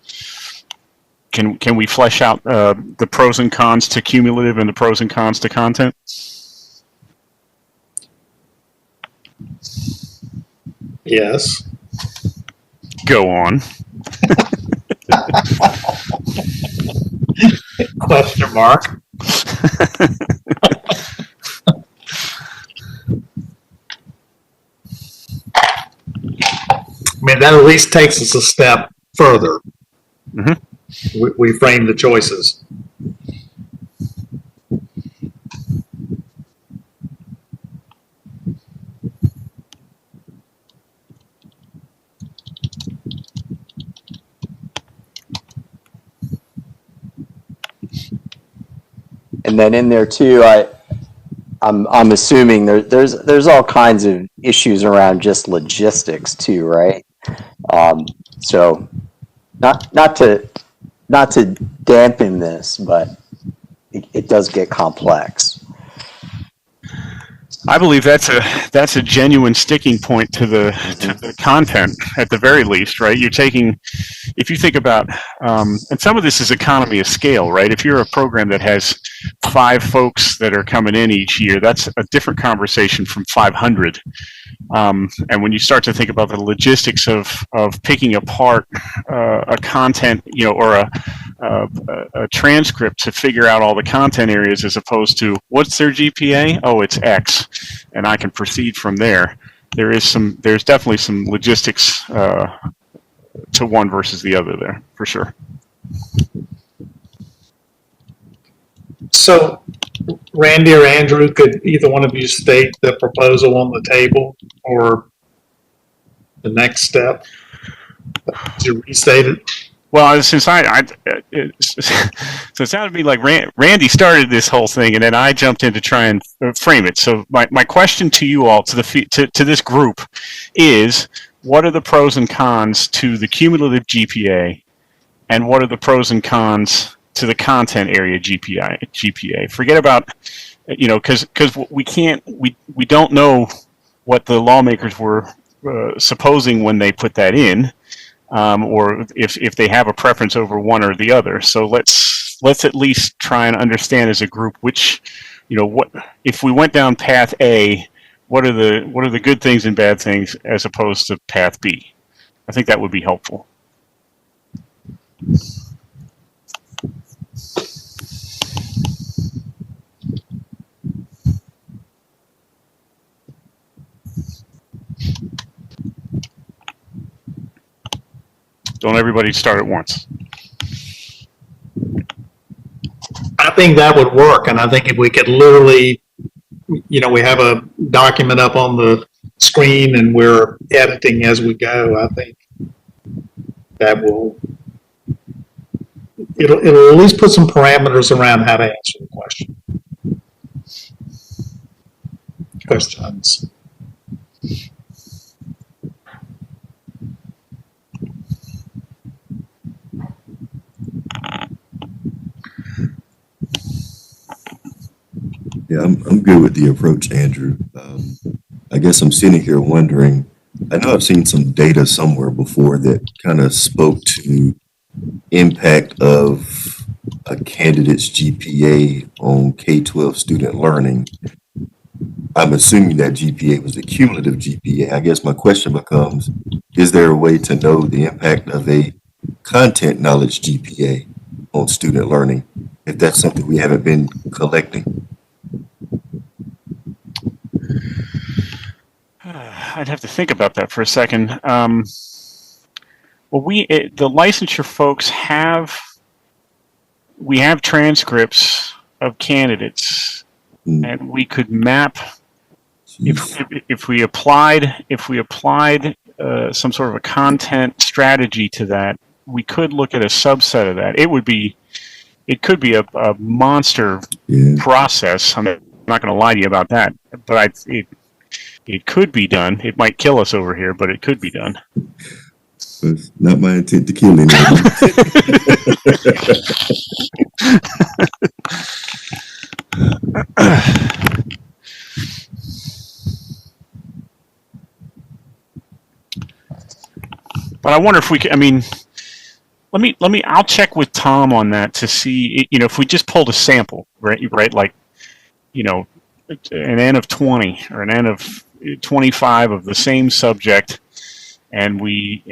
Can we flesh out the pros and cons to cumulative and the pros and cons to content? Yes. Go on. Question mark. I mean, that at least takes us a step further. Mm-hmm. We frame the choices. And then in there too, I'm assuming there's all kinds of issues around just logistics too, right? So not to dampen this, but it does get complex. I believe that's a genuine sticking point to the content at the very least, right? You're taking, if you think about, and some of this is economy of scale, right? If you're a program that has 5 folks that are coming in each year, that's a different conversation from 500. And when you start to think about the logistics of picking apart a content, or a transcript to figure out all the content areas as opposed to what's their GPA? Oh, it's X, and I can proceed from there. There's definitely some logistics to one versus the other there, for sure. So, Randy or Andrew, could either one of you state the proposal on the table or the next step? Did you restate it? Well, since so it sounded to me like Randy started this whole thing, and then I jumped in to try and frame it. So my question to you all, to this group, is what are the pros and cons to the cumulative GPA, and what are the pros and cons to the content area GPA? Forget about, because we don't know what the lawmakers were supposing when they put that in. Or if they have a preference over one or the other. So let's at least try and understand as a group which, what if we went down path A, what are the good things and bad things as opposed to path B? I think that would be helpful. Don't everybody start at once. I think that would work, and I think if we could literally, we have a document up on the screen and we're editing as we go, I think that it'll at least put some parameters around how to answer the question. Questions? Yeah, I'm good with the approach, Andrew. I guess I'm sitting here wondering, I know I've seen some data somewhere before that kind of spoke to impact of a candidate's GPA on K-12 student learning. I'm assuming that GPA was a cumulative GPA. I guess my question becomes, is there a way to know the impact of a content knowledge GPA on student learning, if that's something we haven't been collecting? I'd have to think about that for a second. Well, the licensure folks we have transcripts of candidates, and we could map if we applied some sort of a content strategy to that. We could look at a subset of that. It could be a monster process. I'm not going to lie to you about that, but it could be done. It might kill us over here, but it could be done. It's not my intent to kill anyone. But I wonder if we could, I'll check with Tom on that to see, if we just pulled a sample, right? Like, an N of 20 or an N of 25 of the same subject, and we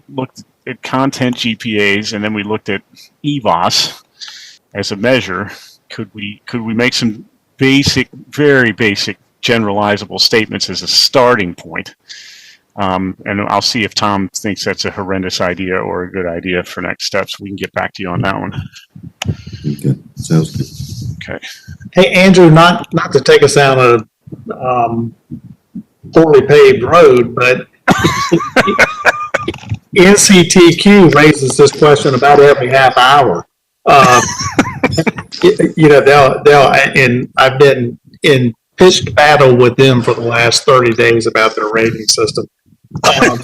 looked at content GPAs, and then we looked at EVOS as a measure. Could we make some very basic generalizable statements as a starting point? And I'll see if Tom thinks that's a horrendous idea or a good idea for next steps. We can get back to you on that one. Okay, sounds good. Okay. Hey, Andrew, not to take us down a poorly paved road, but NCTQ raises this question about every half hour. And I've been in pitched battle with them for the last 30 days about their rating system. But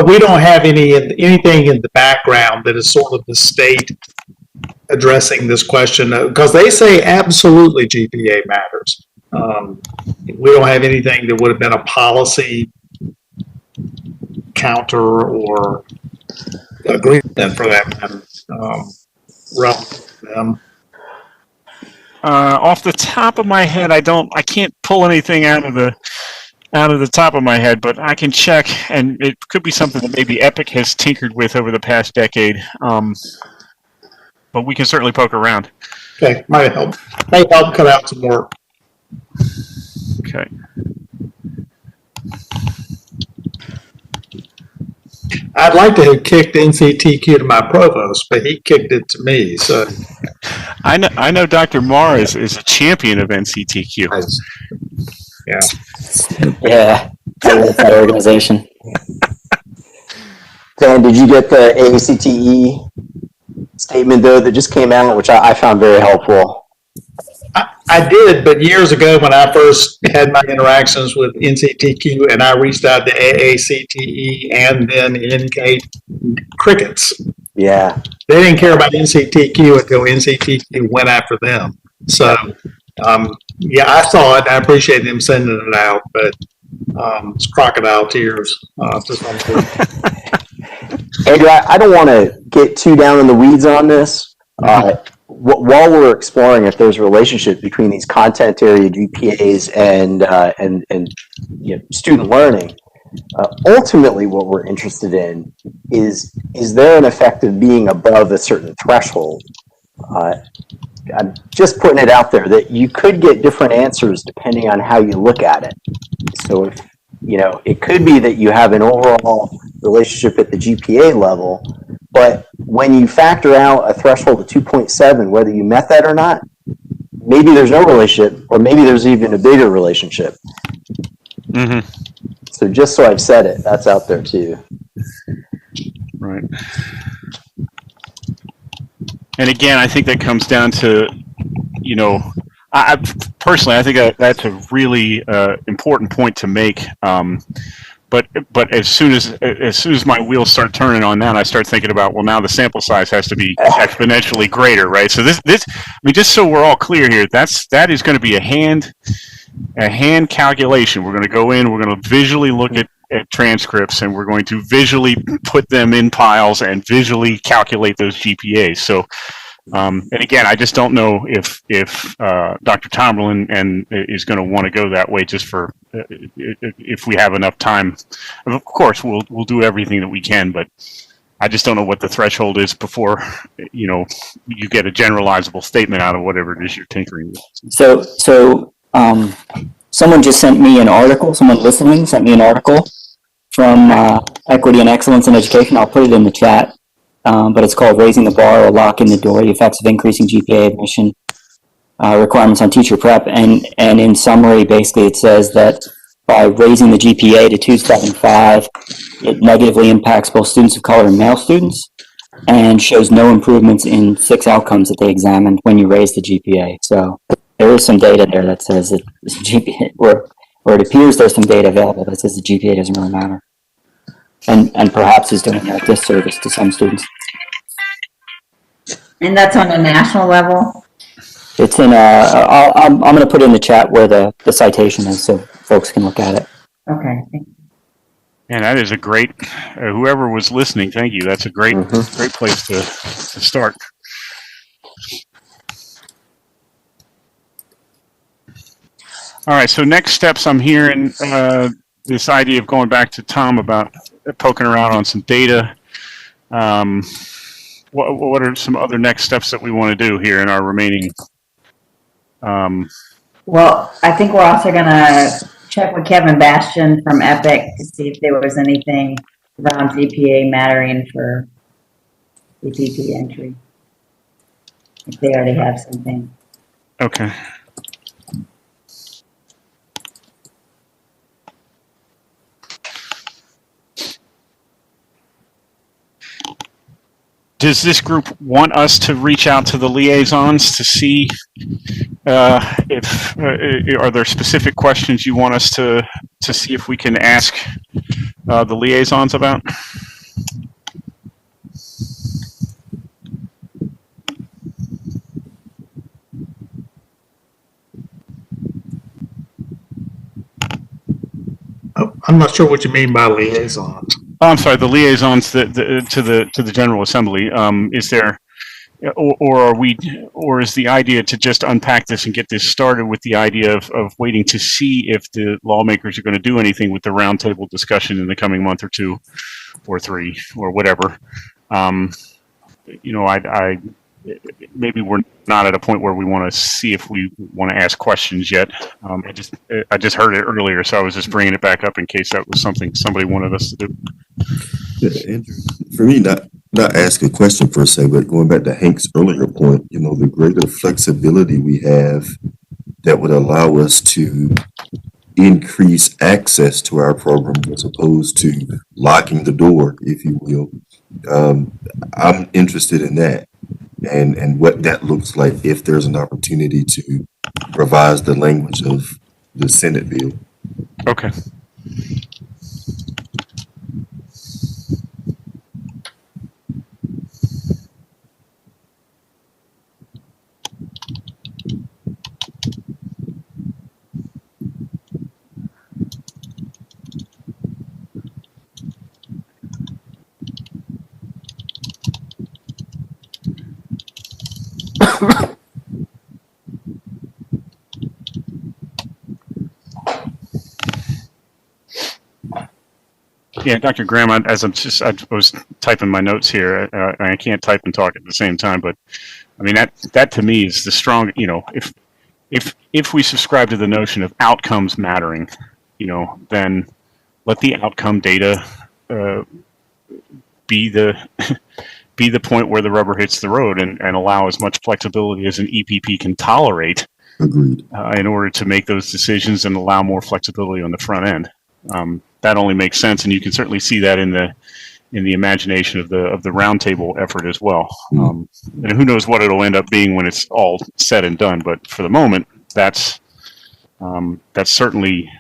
we don't have anything in the background that is sort of the state addressing this question, because they say absolutely GPA matters. We don't have anything that would have been a policy counter or agreement for that relevant to them. Off the top of my head, I can't pull anything out of the top of my head, but I can check, and it could be something that maybe Epic has tinkered with over the past decade. But we can certainly poke around. Okay, might help cut out some work. Okay. I'd like to have kicked NCTQ to my provost, but he kicked it to me. So I know Dr. Marr is a champion of NCTQ. yeah. Yeah, I love that organization. Dan, did you get the AACTE statement, though, that just came out, which I found very helpful? I did, but years ago when I first had my interactions with NCTQ and I reached out to AACTE and then NK, crickets. Yeah. They didn't care about NCTQ until NCTQ went after them. So, yeah, I saw it. I appreciate them sending it out, but it's crocodile tears. Andrew, I don't want to get too down in the weeds on this. While we're exploring if there's a relationship between these content area GPAs and student learning, ultimately what we're interested in is there an effect of being above a certain threshold? I'm just putting it out there that you could get different answers depending on how you look at it. So if, it could be that you have an overall relationship at the GPA level, but when you factor out a threshold of 2.7, whether you met that or not, maybe there's no relationship, or maybe there's even a bigger relationship. Mm-hmm. So just so I've said it, that's out there too. Right. And again, I think that comes down to, I personally, I think that's a really important point to make. But as soon as my wheels start turning on that, I start thinking about, well, now the sample size has to be exponentially greater, right? So this, just so we're all clear here, that is going to be a hand calculation. We're going to go in, we're going to visually look at transcripts, and we're going to visually put them in piles and visually calculate those GPAs. So, and again, I just don't know if Dr. Tomberlin is going to want to go that way just for if we have enough time. Of course, we'll do everything that we can, but I just don't know what the threshold is before you get a generalizable statement out of whatever it is you're tinkering with. So someone just sent me an article. Someone listening sent me an article from Equity and Excellence in Education. I'll put it in the chat. But it's called Raising the Bar or Locking the Door, the Effects of Increasing GPA Admission Requirements on Teacher Prep. And in summary, basically it says that by raising the GPA to 275, it negatively impacts both students of color and male students and shows no improvements in 6 outcomes that they examined when you raise the GPA. So there is some data there that says that the GPA, or it appears there's some data available that says the GPA doesn't really matter. And perhaps is doing a disservice to some students. And that's on a national level? It's in I'm going to put it in the chat where the citation is so folks can look at it. Okay. And that is a great, whoever was listening, thank you. That's a great place to start. All right, so next steps, I'm hearing this idea of going back to Tom about poking around on some data. What are some other next steps that we want to do here in our remaining? Well, I think we're also going to check with Kevin Bastian from EPIC to see if there was anything around GPA mattering for EPP entry. If they already have something. Okay. Does this group want us to reach out to the liaisons to see if are there specific questions you want us to see if we can ask the liaisons about? I'm not sure what you mean by liaisons. Oh, I'm sorry, the liaisons to the General Assembly. Is there, or are we, or is the idea to just unpack this and get this started with the idea of waiting to see if the lawmakers are going to do anything with the roundtable discussion in the coming month or two, or three, or whatever? I maybe we're not at a point where we want to see if we want to ask questions yet. I just heard it earlier, so I was just bringing it back up in case that was something somebody wanted us to do. Yeah, Andrew, for me, not asking a question per se, but going back to Hank's earlier point, the greater flexibility we have that would allow us to increase access to our program as opposed to locking the door, if you will. I'm interested in that and what that looks like if there's an opportunity to revise the language of the Senate bill. Okay. Yeah, Dr. Graham, I was typing my notes here. I can't type and talk at the same time, but I mean that to me is the strong. If we subscribe to the notion of outcomes mattering, then let the outcome data be the point where the rubber hits the road, and allow as much flexibility as an EPP can tolerate. Agreed. In order to make those decisions and allow more flexibility on the front end. That only makes sense, and you can certainly see that in the imagination of the roundtable effort as well. And who knows what it'll end up being when it's all said and done. But for the moment, that's certainly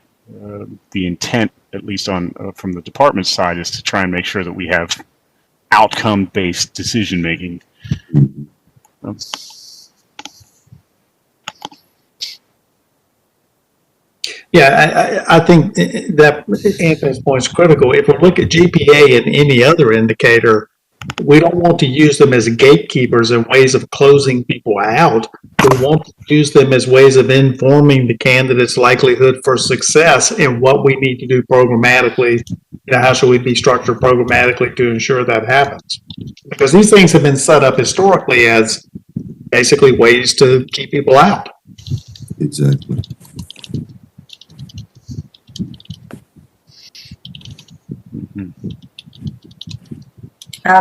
the intent, at least from the department's side, is to try and make sure that we have outcome-based decision making. Yeah, I think that Anthony's point is critical. If we look at GPA and any other indicator, we don't want to use them as gatekeepers and ways of closing people out. We want to use them as ways of informing the candidate's likelihood for success and what we need to do programmatically. How should we be structured programmatically to ensure that happens? Because these things have been set up historically as basically ways to keep people out. Exactly.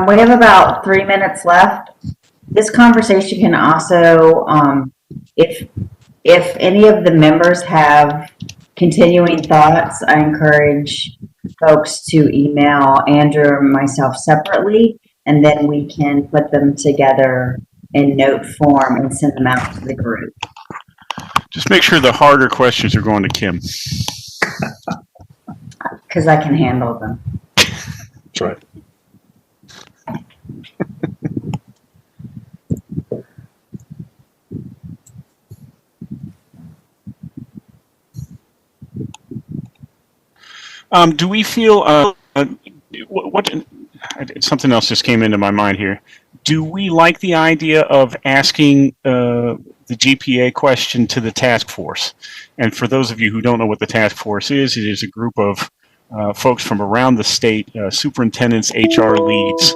We have about 3 minutes left. This conversation can also, if any of the members have continuing thoughts, I encourage folks to email Andrew or myself separately, and then we can put them together in note form and send them out to the group. Just make sure the harder questions are going to Kim. Because I can handle them. That's right. Do we feel something else just came into my mind here. Do we like the idea of asking the GPA question to the task force? And for those of you who don't know what the task force is, it is a group of folks from around the state, superintendents, HR leads.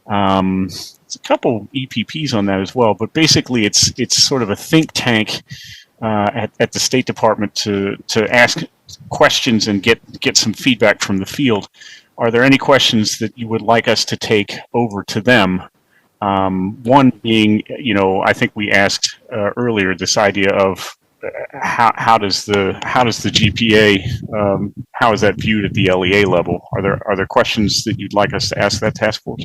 It's a couple EPPs on that as well, but basically it's sort of a think tank at the State Department to ask questions and get some feedback from the field. Are there any questions that you would like us to take over to them? One being, I think we asked earlier this idea of how does the GPA how is that viewed at the LEA level? Are there questions that you'd like us to ask that task force?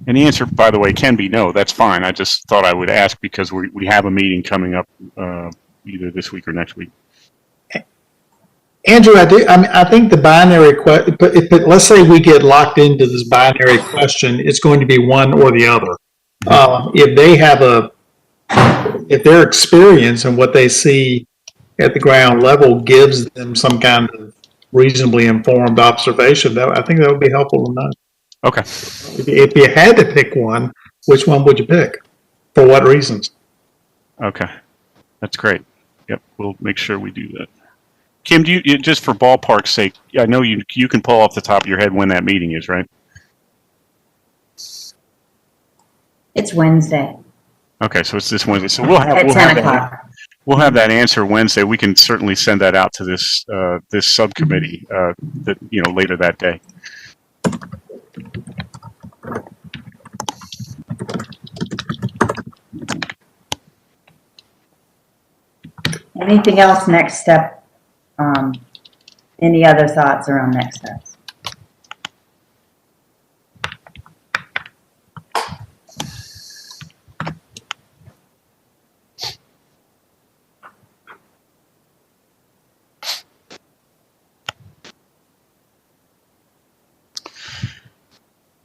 And the answer, by the way, can be no. That's fine. I just thought I would ask because we have a meeting coming up either this week or next week. Andrew, I think the binary question, but let's say we get locked into this binary question, it's going to be one or the other. if they have if their experience and what they see at the ground level gives them some kind of reasonably informed observation, I think that would be helpful to know. Okay. If you had to pick one, which one would you pick? For what reasons? Okay. That's great. Yep. We'll make sure we do that. Kim, do you just for ballpark's sake, I know you can pull off the top of your head when that meeting is, right? It's Wednesday Okay, so it's this Wednesday. So we'll at 10 o'clock. We'll have that answer Wednesday. We can certainly send that out to this this subcommittee that later that day. Anything else next step? Any other thoughts around next steps?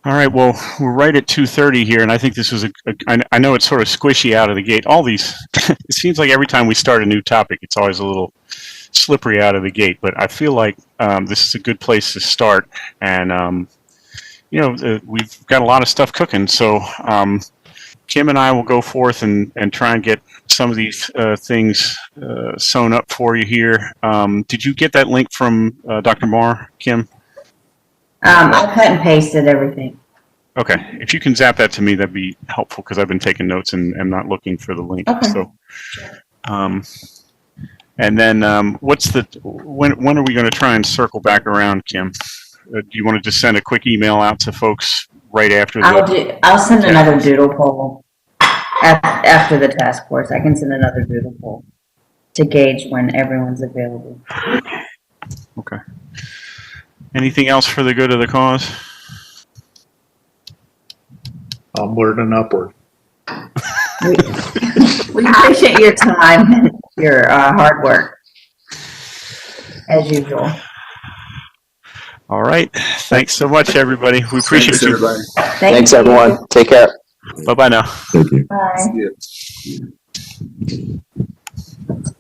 All right, well, we're right at 2:30 here, and I think this was I know it's sort of squishy out of the gate. All these, it seems like every time we start a new topic, it's always a little slippery out of the gate, but I feel like this is a good place to start, and, we've got a lot of stuff cooking, so Kim and I will go forth and try and get some of these things sewn up for you here. Did you get that link from Dr. Marr, Kim? I cut and pasted everything. Okay, if you can zap that to me, that'd be helpful because I've been taking notes and I'm not looking for the link. Okay. So, and then when are we going to try and circle back around, Kim? Do you want to just send a quick email out to folks right after the? I'll send another doodle poll after the task force. I can send another doodle poll to gauge when everyone's available. Okay. Anything else for the good of the cause? Onward and upward. We appreciate your time and your hard work, as usual. All right. Thanks so much, everybody. We appreciate you. Everybody. Thanks, everyone. Take care. Bye-bye now. Thank you. Bye. Yeah.